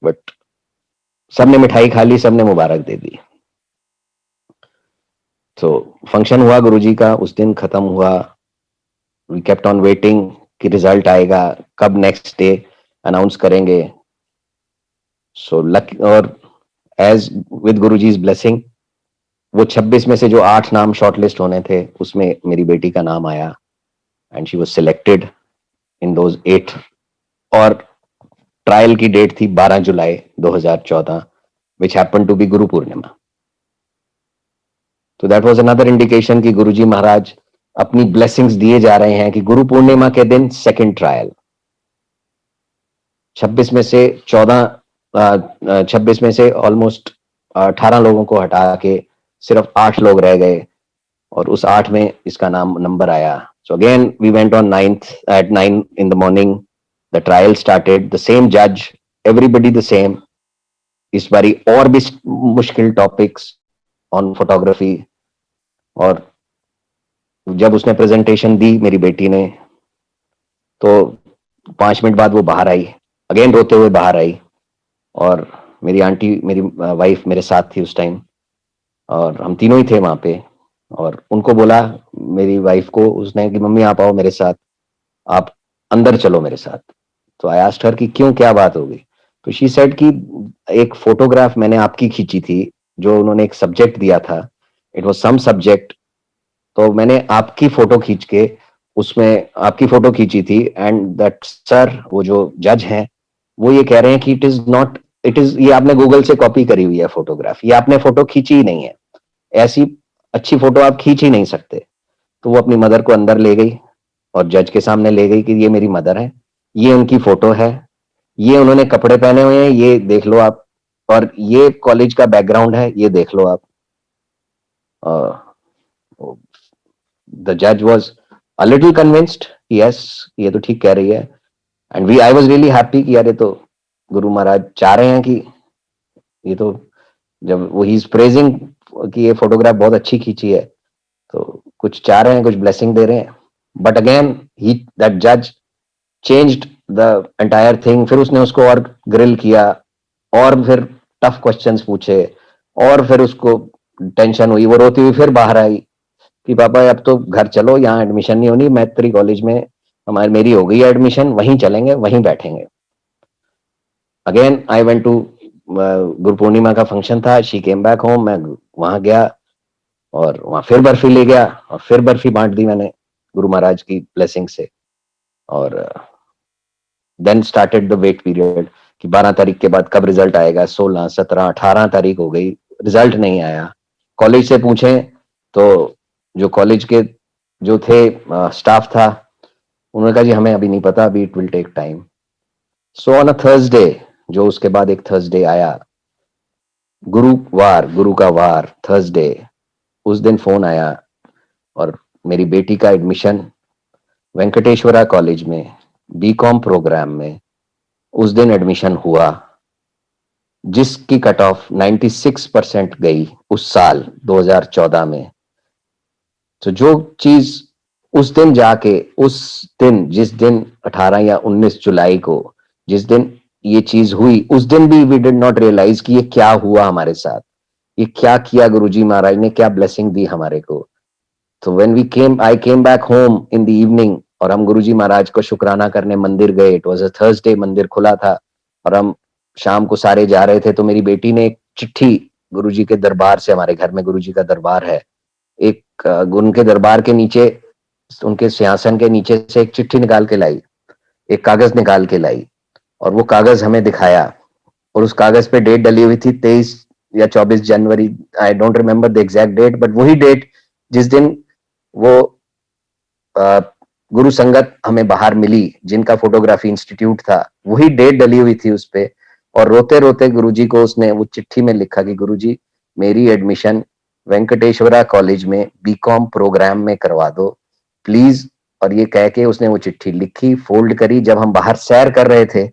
बट सबने मिठाई खा ली, सबने मुबारक दे दी. तो फंक्शन हुआ गुरुजी का, उस दिन खत्म हुआ. वी केप्ट ऑन वेटिंग कि रिजल्ट आएगा, कब नेक्स्ट डे अनाउंस करेंगे. सो लक, और एज विद गुरुजी's ब्लेसिंग, वो 26 में से जो 8 नाम शॉर्टलिस्ट होने थे, उसमें मेरी बेटी का नाम आया. And she was selected in those 8. और ट्रायल की डेट थी 12 जुलाई 2014, which happened to be Guru Purnima. तो दैट वाज अनदर इंडिकेशन कि गुरुजी महाराज अपनी ब्लेसिंग्स दिए जा रहे हैं कि गुरु पूर्णिमा के दिन सेकंड ट्रायल. 26 में से 26 में से ऑलमोस्ट 18 लोगों को हटा के सिर्फ 8 लोग रह गए, और उस 8 में इसका नंबर आया. So again we went on 9th at 9 in the morning. The trial started. The same judge, everybody the same. इस बारी और भी मुश्किल टॉपिक्स ऑन फोटोग्राफी. और जब उसने प्रेजेंटेशन दी मेरी बेटी ने, तो 5 मिनट बाद वो बाहर आई, अगेन रोते हुए बाहर आई. और मेरी आंटी, मेरी वाइफ मेरे साथ थी उस टाइम, और हम तीनों ही थे वहां पे. और उनको बोला, मेरी वाइफ को, उसने कि मम्मी आप आओ मेरे साथ, आप अंदर चलो मेरे साथ. तो आई आस्क्ड हर कि क्यों, क्या बात हो गई? तो शी सेड कि एक फोटोग्राफ मैंने आपकी खींची थी, जो उन्होंने एक सब्जेक्ट दिया था, इट वाज सम सब्जेक्ट. तो मैंने आपकी फोटो खींच के उसमें आपकी फोटो खींची थी. एंड दैट सर, वो जो जज हैं, वो ये कह रहे हैं कि it is not, it is, ये आपने गूगल से कॉपी करी हुई है फोटोग्राफ, ये आपने फोटो खींची ही नहीं है, ऐसी अच्छी फोटो आप खींच ही नहीं सकते। तो वो अपनी मदर को अंदर ले गई और जज के सामने ले गई कि ये मेरी मदर है, ये उनकी फोटो है, ये उन्होंने कपड़े पहने हुए हैं, ये देख लो आप, और ये कॉलेज का बैकग्राउंड है, ये देख लो आप। द जज was a little convinced, yes ये तो ठीक कह रही है। And we, I was really happy कि यार ये तो गुरु महाराज चाह रहे हैं कि ये तो, जब वो ही इज प्रेजिंग कि ये फोटोग्राफ बहुत अच्छी खींची है, तो कुछ चाह रहे हैं, कुछ ब्लेसिंग दे रहे हैं। बट अगेन ही, दैट जज चेंज्ड द एंटायर थिंग। फिर उसने उसको और ग्रिल किया, और फिर टफ क्वेश्चंस पूछे, और फिर उसको टेंशन हुई, वो रोती हुई फिर बाहर आई कि पापा अब तो घर चलो, यहाँ एडमिशन नहीं होनी, मैत्री कॉलेज में हमारी, मेरी हो गई है एडमिशन, वहीं चलेंगे, वहीं बैठेंगे। Again I went to, Guru Purnima का फंक्शन था, शी केम बैक होम, मैं वहां गया और वहां फिर बर्फी ले गया और फिर बर्फी बांट दी मैंने गुरु महाराज की ब्लेसिंग से। और then started the wait period कि 12 तारीख के बाद कब रिजल्ट आएगा, 16, 17, 18 तारीख हो गई, रिजल्ट नहीं आया। कॉलेज से पूछे तो जो कॉलेज के जो थे स्टाफ था, उन्होंने कहा जी हमें अभी नहीं पता, अभी it will take time. So on a Thursday, जो उसके बाद एक थर्सडे आया, गुरुवार, गुरु का वार, थर्सडे, उस दिन फोन आया और मेरी बेटी का एडमिशन वेंकटेश्वरा कॉलेज में बीकॉम प्रोग्राम में उस दिन एडमिशन हुआ, जिसकी कट ऑफ 96% गई उस साल 2014 में। तो जो चीज उस दिन जाके, उस दिन, जिस दिन 18 या 19 जुलाई को जिस दिन ये चीज हुई, उस दिन भी वी डिड नॉट रियलाइज कि ये क्या हुआ हमारे साथ, ये क्या किया गुरुजी महाराज ने, क्या ब्लेसिंग दी हमारे को। तो when we came, I came back home in the evening, और हम गुरुजी महाराज को शुक्राना करने मंदिर गए। इट वाज अ थर्सडे, मंदिर खुला था और हम शाम को सारे जा रहे थे, तो मेरी बेटी ने एक चिट्ठी गुरुजी के दरबार से, हमारे घर में गुरुजी का दरबार है, एक उनके दरबार के नीचे, उनके सिंहासन के नीचे से एक चिट्ठी निकाल के लाई, एक कागज निकाल के लाई, और वो कागज हमें दिखाया। और उस कागज पे डेट डली हुई थी 23 या 24 जनवरी, I don't remember the exact date, but वही डेट जिस दिन वो गुरु संगत हमें बाहर मिली, जिनका फोटोग्राफी इंस्टीट्यूट था, वही डेट डली हुई थी उस पे। और रोते रोते गुरुजी को उसने वो चिट्ठी में लिखा कि गुरुजी मेरी एडमिशन वेंकटेश्वरा कॉलेज में बीकॉम प्रोग्राम में करवा दो प्लीज। और ये कह के उसने वो चिट्ठी लिखी, फोल्ड करी, जब हम बाहर सैर कर रहे थे,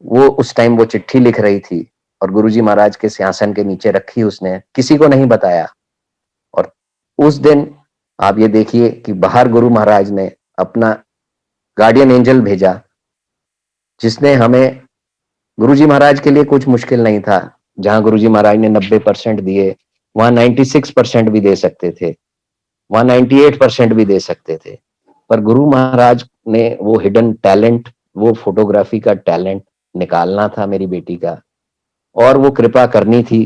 वो उस टाइम वो चिट्ठी लिख रही थी और गुरुजी महाराज के सिंहासन के नीचे रखी उसने, किसी को नहीं बताया। और उस दिन आप ये देखिए कि बाहर गुरु महाराज ने अपना गार्डियन एंजल भेजा, जिसने हमें, गुरुजी महाराज के लिए कुछ मुश्किल नहीं था। जहां गुरुजी महाराज ने 90% दिए, वहां 96% भी दे सकते थे, वहां 98% भी दे सकते थे। पर गुरु महाराज ने वो हिडन टैलेंट, वो फोटोग्राफी का टैलेंट निकालना था मेरी बेटी का, और वो कृपा करनी थी।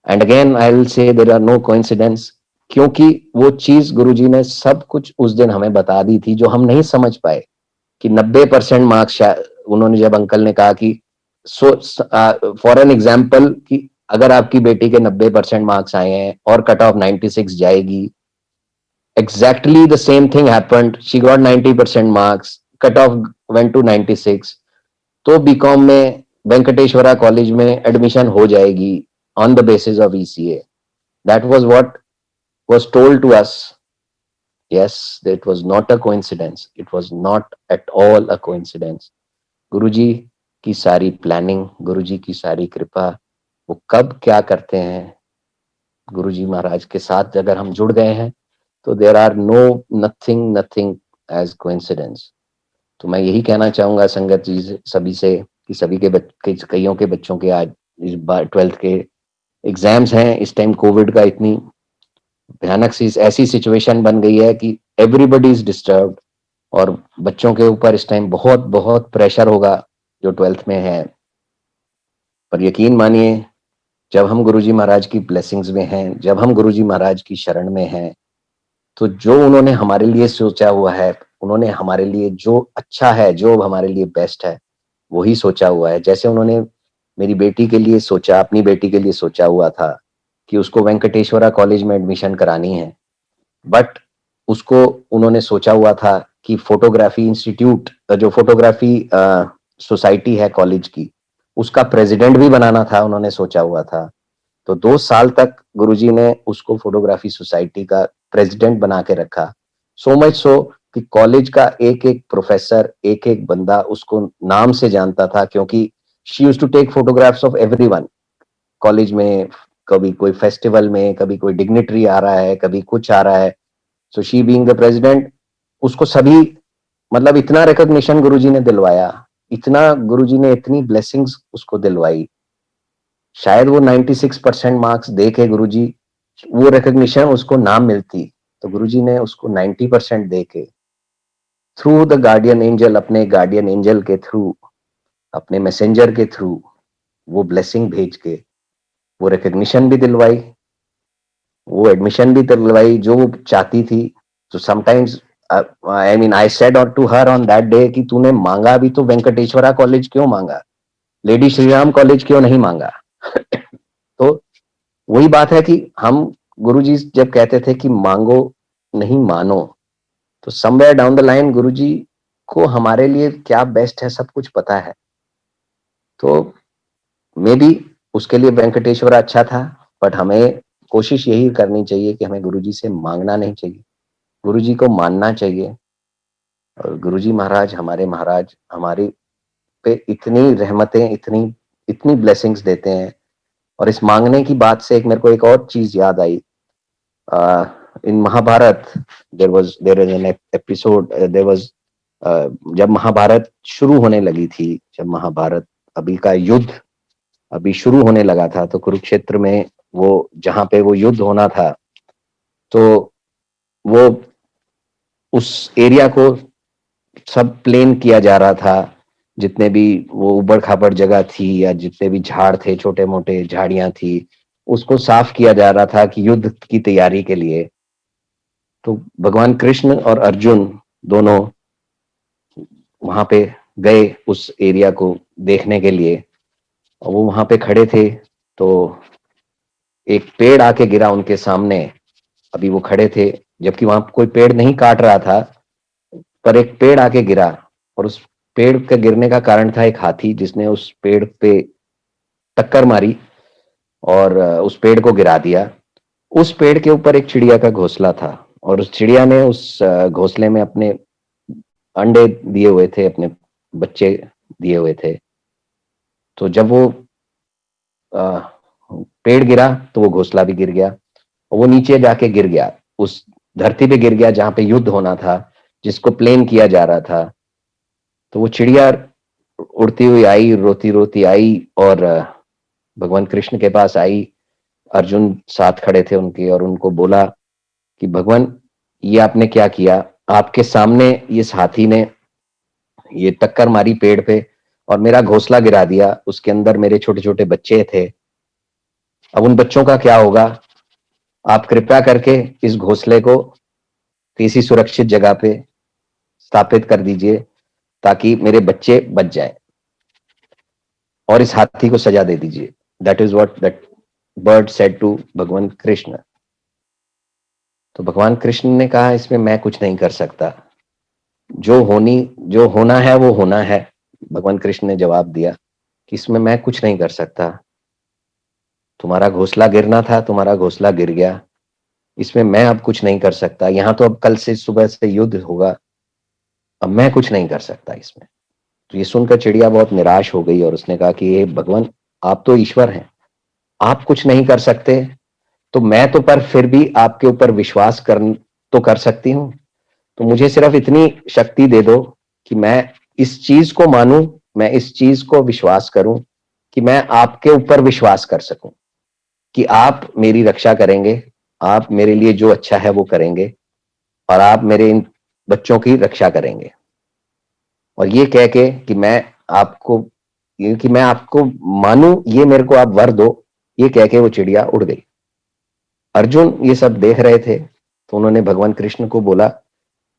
And again I will say there are no coincidence, क्योंकि वो चीज गुरुजी ने सब कुछ उस दिन हमें बता दी थी, जो हम नहीं समझ पाए कि 90% मार्क्स, उन्होंने जब अंकल ने कहा कि फॉर एन एग्जाम्पल कि अगर आपकी बेटी के 90% मार्क्स आए हैं और कट ऑफ 96 जाएगी, exactly the same thing happened, she got 90% marks, cut off went to 96, तो बीकॉम में वेंकटेश्वरा कॉलेज में एडमिशन हो जाएगी on the basis of ECA. That was what was told to us. Yes, that was not a coincidence. It was not at all a coincidence. गुरुजी की सारी planning, गुरुजी की सारी कृपा, वो कब क्या करते हैं, गुरुजी महाराज के साथ अगर हम जुड़ गए हैं, तो there are no, nothing nothing as coincidence. तो मैं यही कहना चाहूंगा संगत जी सभी से कि सभी के कईयों के बच्चों के आज इस बार 12th के एग्जाम्स हैं। इस टाइम कोविड का इतनी भयानक सी ऐसी सिचुएशन बन गई है कि एवरीबडी इज डिस्टर्ब्ड, और बच्चों के ऊपर इस टाइम बहुत बहुत प्रेशर होगा जो 12th में है। पर यकीन मानिए, जब हम गुरुजी महाराज की ब्लेसिंग्स में हैं, जब हम गुरुजी महाराज की शरण में हैं, तो जो उन्होंने हमारे लिए सोचा हुआ है, उन्होंने हमारे लिए जो अच्छा है, जो हमारे लिए बेस्ट है, वही सोचा हुआ है। जैसे उन्होंने मेरी बेटी के लिए सोचा, अपनी बेटी के लिए सोचा हुआ था कि उसको वेंकटेश्वरा कॉलेज में एडमिशन करानी है, बट उसको उन्होंने सोचा हुआ था कि फोटोग्राफी इंस्टीट्यूट, जो फोटोग्राफी सोसाइटी है कॉलेज की, उसका प्रेसिडेंट भी बनाना था, उन्होंने सोचा हुआ था। तो 2 साल तक गुरुजी ने उसको फोटोग्राफी सोसाइटी का प्रेसिडेंट बना के रखा। सो मच सो कि कॉलेज का एक एक प्रोफेसर, एक एक बंदा उसको नाम से जानता था, क्योंकि she used to take photographs of everyone college में। कभी कोई फेस्टिवल में, कभी कोई डिग्निटरी आ रहा है, कभी कुछ आ रहा है, so she being the president, उसको सभी, मतलब इतना रिकॉग्निशन गुरुजी ने दिलवाया, इतना गुरुजी ने इतनी ब्लेसिंग्स उसको दिलवाई। शायद वो 96% मार्क्स दे के गुरुजी, वो रिकॉग्निशन उसको ना मिलती, तो गुरुजी ने उसको 90% दे के, थ्रू द गार्डियन एंजल, अपने गार्डियन एंजल के थ्रू, अपने मैसेंजर के थ्रू, वो ब्लेसिंग भेज के वो रिकॉग्निशन भी दिलवाई, वो एडमिशन भी दिलवाई जो वो चाहती थी। तो sometimes I mean I said और to her on that day कि तूने मांगा भी तो वेंकटेश्वरा कॉलेज क्यों मांगा, लेडी श्री राम कॉलेज क्यों नहीं मांगा? तो वही बात है कि हम, गुरुजी जब कहते थे कि मांगो नहीं मानो, तो समवेयर डाउन द लाइन गुरुजी को हमारे लिए क्या बेस्ट है सब कुछ पता है। तो मे बी उसके लिए वेंकटेश्वरा अच्छा था, बट हमें कोशिश यही करनी चाहिए कि हमें गुरुजी से मांगना नहीं चाहिए, गुरुजी को मानना चाहिए। और गुरुजी महाराज हमारे पे इतनी रहमतें, इतनी इतनी ब्लेसिंग्स देते हैं। और इस मांगने की बात से एक मेरे को एक और चीज याद आई। In Mahabharat there is an episode, there was, जब महाभारत शुरू होने लगी थी, जब महाभारत अभी का युद्ध अभी शुरू होने लगा था, तो कुरुक्षेत्र में वो जहां पे वो युद्ध होना था, तो वो उस एरिया को सब प्लेन किया जा रहा था। जितने भी वो उबड़ खाबड़ जगह थी, या जितने भी झाड़ थे, छोटे मोटे झाड़ियां थी, उसको साफ किया जा रहा था कि युद्ध की तैयारी के लिए। तो भगवान कृष्ण और अर्जुन दोनों वहां पे गए उस एरिया को देखने के लिए, और वो वहां पे खड़े थे, तो एक पेड़ आके गिरा उनके सामने। अभी वो खड़े थे, जबकि वहां कोई पेड़ नहीं काट रहा था, पर एक पेड़ आके गिरा, और उस पेड़ के गिरने का कारण था एक हाथी, जिसने उस पेड़ पे टक्कर मारी और उस पेड़ को गिरा दिया। उस पेड़ के ऊपर एक चिड़िया का घोंसला था, और उस चिड़िया ने उस घोंसले में अपने अंडे दिए हुए थे, अपने बच्चे दिए हुए थे। तो जब वो अ, पेड़ गिरा, तो वो घोंसला भी गिर गया, और वो नीचे जाके गिर गया, उस धरती पे गिर गया जहां पे युद्ध होना था, जिसको प्लेन किया जा रहा था। तो वो चिड़िया उड़ती हुई आई, रोती रोती आई, और भगवान कृष्ण के पास आई। अर्जुन साथ खड़े थे उनके, और उनको बोला कि भगवान, ये आपने क्या किया? आपके सामने इस हाथी ने ये टक्कर मारी पेड़ पे, और मेरा घोंसला गिरा दिया, उसके अंदर मेरे छोटे छोटे बच्चे थे। अब उन बच्चों का क्या होगा? आप कृपया करके इस घोंसले को किसी सुरक्षित जगह पे स्थापित कर दीजिए, ताकि मेरे बच्चे बच जाएं, और इस हाथी को सजा दे दीजिए। That is what that bird said to Bhagwan Krishna. तो भगवान कृष्ण ने कहा, इसमें मैं कुछ नहीं कर सकता, जो होना है वो होना है। भगवान कृष्ण ने जवाब दिया कि इसमें मैं कुछ नहीं कर सकता, तुम्हारा घोंसला गिरना था, तुम्हारा घोंसला गिर गया, इसमें मैं अब कुछ नहीं कर सकता। यहाँ तो अब कल से सुबह से युद्ध होगा, अब मैं कुछ नहीं कर सकता इसमें। तो ये सुनकर चिड़िया बहुत निराश हो गई, और उसने कहा कि ये भगवान, आप तो ईश्वर हैं, आप कुछ नहीं कर सकते, तो मैं तो पर फिर भी आपके ऊपर विश्वास कर सकती हूँ। तो मुझे सिर्फ इतनी शक्ति दे दो कि मैं इस चीज को मानूं, मैं इस चीज को विश्वास करूं, कि मैं आपके ऊपर विश्वास कर सकूं कि आप मेरी रक्षा करेंगे, आप मेरे लिए जो अच्छा है वो करेंगे, और आप मेरे इन बच्चों की रक्षा करेंगे। और ये कह के कि मैं आपको मानूं, ये मेरे को आप वर दो, ये कह के वो चिड़िया उड़ गई। अर्जुन ये सब देख रहे थे, तो उन्होंने भगवान कृष्ण को बोला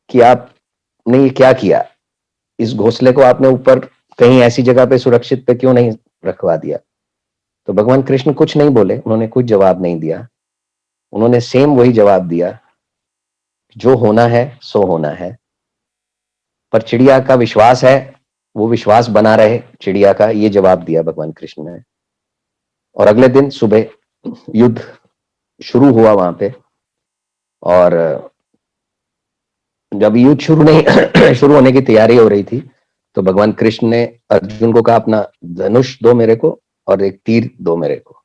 कि आपने ये क्या किया? इस घोंसले को आपने ऊपर कहीं ऐसी जगह पे सुरक्षित पे क्यों नहीं रखवा दिया? तो भगवान कृष्ण कुछ नहीं बोले, उन्होंने कुछ जवाब नहीं दिया। उन्होंने सेम वही जवाब दिया, जो होना है सो होना है। पर चिड़िया का विश्वास है, वो विश्वास बना रहे चिड़िया का, ये जवाब दिया भगवान कृष्ण ने। और अगले दिन सुबह युद्ध शुरू हुआ वहां पे। और जब युद्ध शुरू नहीं शुरू होने की तैयारी हो रही थी, तो भगवान कृष्ण ने अर्जुन को कहा, अपना धनुष दो मेरे को और एक तीर दो मेरे को।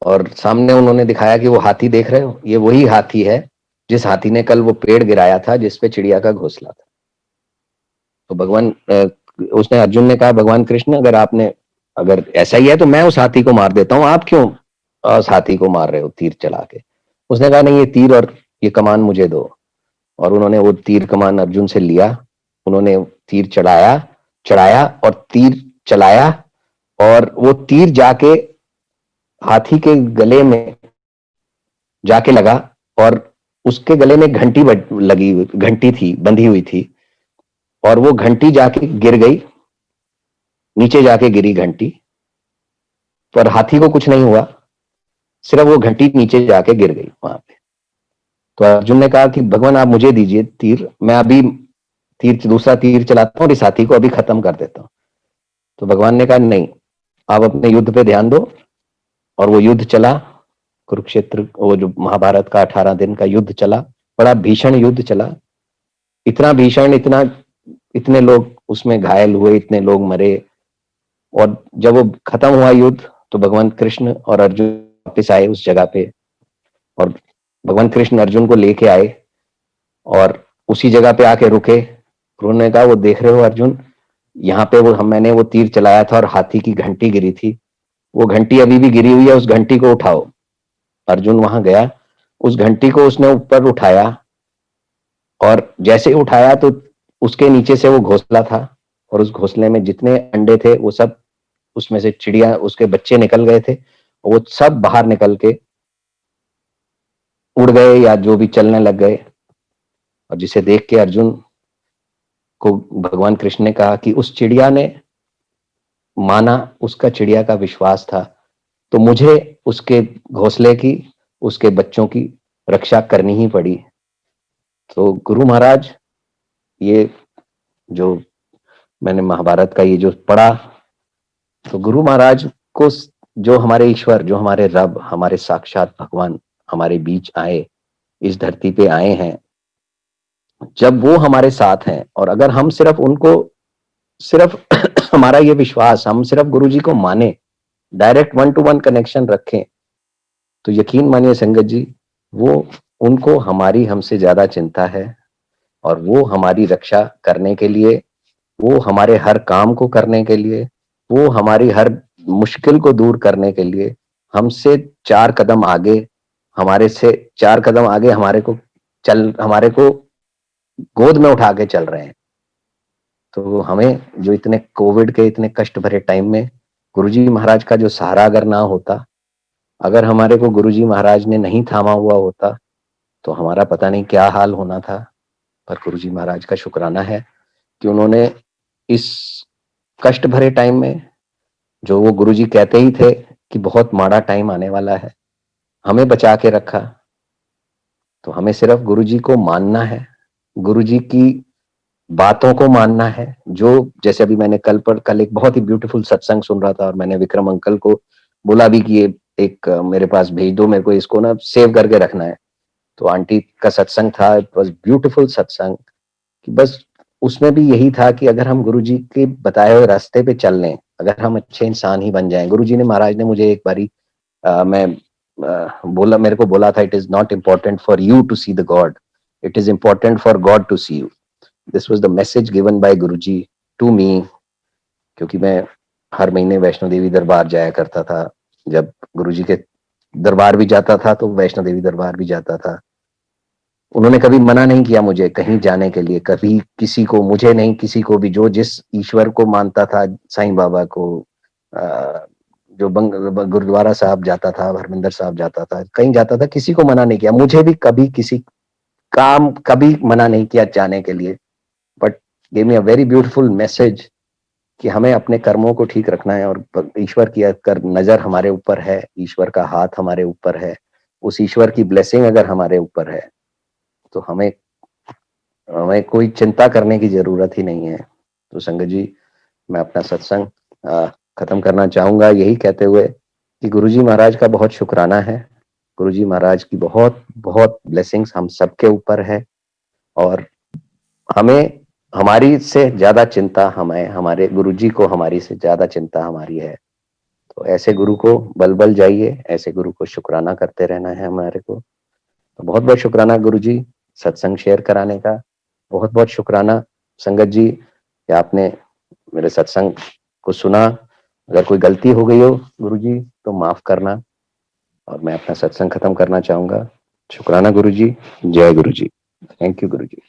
और सामने उन्होंने दिखाया कि वो हाथी देख रहे हो, ये वही हाथी है जिस हाथी ने कल वो पेड़ गिराया था जिसपे चिड़िया का घोंसला था। तो उसने अर्जुन ने कहा, भगवान कृष्ण अगर ऐसा ही है तो मैं उस हाथी को मार देता हूँ, आप क्यों उस हाथी को मार रहे हो तीर चला के? उसने कहा, नहीं, ये तीर और ये कमान मुझे दो। और उन्होंने वो तीर कमान अर्जुन से लिया। उन्होंने तीर चढ़ाया और तीर चलाया, और वो तीर जाके हाथी के गले में जाके लगा। और उसके गले में घंटी थी, बंधी हुई थी। और वो घंटी जाके गिर गई, नीचे जाके गिरी घंटी। पर हाथी को कुछ नहीं हुआ, सिर्फ वो घंटी नीचे जाके गिर गई वहां पे। तो अर्जुन ने कहा कि भगवान आप मुझे दीजिए तीर, मैं अभी दूसरा तीर चलाता हूँ और इस हाथी को अभी खत्म कर देता हूँ। तो भगवान ने कहा, नहीं, आप अपने युद्ध पे ध्यान दो। और वो युद्ध चला, कुरुक्षेत्र, वो जो महाभारत का 18 दिन का युद्ध चला, बड़ा भीषण युद्ध चला। इतना भीषण, इतने लोग उसमें घायल हुए, इतने लोग मरे। और जब वो खत्म हुआ युद्ध, तो भगवान कृष्ण और अर्जुन वापिस आए उस जगह पे। और भगवान कृष्ण अर्जुन को लेके आए और उसी जगह पे आके रुके। उन्होंने कहा, वो देख रहे हो अर्जुन, यहाँ पे मैंने वो तीर चलाया था और हाथी की घंटी गिरी थी, वो घंटी अभी भी गिरी हुई है, उस घंटी को उठाओ। अर्जुन वहां गया, उस घंटी को उसने ऊपर उठाया। और जैसे उठाया तो उसके नीचे से वो घोंसला था, और उस घोंसले में जितने अंडे थे वो सब, उसमें से चिड़िया, उसके बच्चे निकल गए थे। वो सब बाहर निकल के उड़ गए या जो भी चलने लग गए। और जिसे देख के अर्जुन को भगवान कृष्ण ने कहा कि उस चिड़िया ने माना, उसका चिड़िया का विश्वास था, तो मुझे उसके घोंसले की, उसके बच्चों की रक्षा करनी ही पड़ी। तो गुरु महाराज, ये जो मैंने महाभारत का ये जो पढ़ा, तो गुरु महाराज को, जो हमारे ईश्वर, जो हमारे रब, हमारे साक्षात भगवान हमारे बीच आए, इस धरती पे आए हैं, जब वो हमारे साथ हैं, और अगर हम सिर्फ उनको, सिर्फ हमारा ये विश्वास, हम सिर्फ गुरुजी को माने, डायरेक्ट 1-to-1 कनेक्शन रखें, तो यकीन मानिए संगत जी, वो, उनको हमारी, हमसे ज्यादा चिंता है। और वो हमारी रक्षा करने के लिए, वो हमारे हर काम को करने के लिए, वो हमारी हर मुश्किल को दूर करने के लिए हमसे 4 कदम आगे, हमारे से 4 कदम आगे हमारे को गोद में उठा के चल रहे हैं। तो हमें, जो इतने कोविड के इतने कष्ट भरे टाइम में गुरुजी महाराज का जो सहारा अगर ना होता, अगर हमारे को गुरुजी महाराज ने नहीं थामा हुआ होता, तो हमारा पता नहीं क्या हाल होना था। पर गुरुजी महाराज का शुक्राना है कि उन्होंने इस कष्ट भरे टाइम में, जो वो गुरुजी कहते ही थे कि बहुत माड़ा टाइम आने वाला है, हमें बचा के रखा। तो हमें सिर्फ गुरुजी को मानना है, गुरुजी की बातों को मानना है। जो, जैसे अभी मैंने कल एक बहुत ही ब्यूटीफुल सत्संग सुन रहा था, और मैंने विक्रम अंकल को बोला भी कि ये एक मेरे पास भेज दो, मेरे को इसको ना सेव करके रखना है। तो आंटी का सत्संग था, इट वॉज ब्यूटीफुल सत्संग। कि बस उसमें भी यही था कि अगर हम गुरुजी के बताए हुए रास्ते पे चल लें, अगर हम अच्छे इंसान ही बन जाएं। गुरुजी ने, महाराज ने मुझे एक बारी मेरे को बोला था, it is not important for you to see the god, it is important for god to see you. This was the message given by Guruji to me. क्योंकि मैं हर महीने वैष्णो देवी दरबार जाया करता था, जब गुरुजी के दरबार भी जाता था तो वैष्णो देवी दरबार भी जाता था। उन्होंने कभी मना नहीं किया मुझे कहीं जाने के लिए, कभी किसी को, मुझे नहीं, किसी को भी, जो जिस ईश्वर को मानता था, साईं बाबा को, जो गुरुद्वारा साहब जाता था, हरमिंदर साहब जाता था, कहीं जाता था, किसी को मना नहीं किया। मुझे भी कभी किसी काम कभी मना नहीं किया जाने के लिए। But give me a very beautiful message कि हमें अपने कर्मों को ठीक रखना है और ईश्वर की अगर नजर हमारे ऊपर है, ईश्वर का हाथ हमारे ऊपर है, उस ईश्वर की ब्लेसिंग अगर हमारे ऊपर है, तो हमें हमें कोई चिंता करने की जरूरत ही नहीं है। तो संगत जी, मैं अपना सत्संग खत्म करना चाहूंगा यही कहते हुए कि गुरुजी महाराज का बहुत शुक्राना है। गुरुजी महाराज की बहुत बहुत ब्लेसिंग्स हम सबके ऊपर है, और हमें हमारी से ज्यादा चिंता हमें हमारे गुरुजी को हमारी से ज्यादा चिंता हमारी है। तो ऐसे गुरु को बल बल जाइए, ऐसे गुरु को शुक्राना करते रहना है हमारे को। तो बहुत बहुत शुक्राना गुरुजी सत्संग शेयर कराने का। बहुत बहुत शुक्राना संगत जी कि आपने मेरे सत्संग को सुना। अगर कोई गलती हो गई हो गुरुजी तो माफ करना, और मैं अपना सत्संग खत्म करना चाहूंगा। शुक्राना गुरुजी। जय गुरुजी। Thank you Guruji.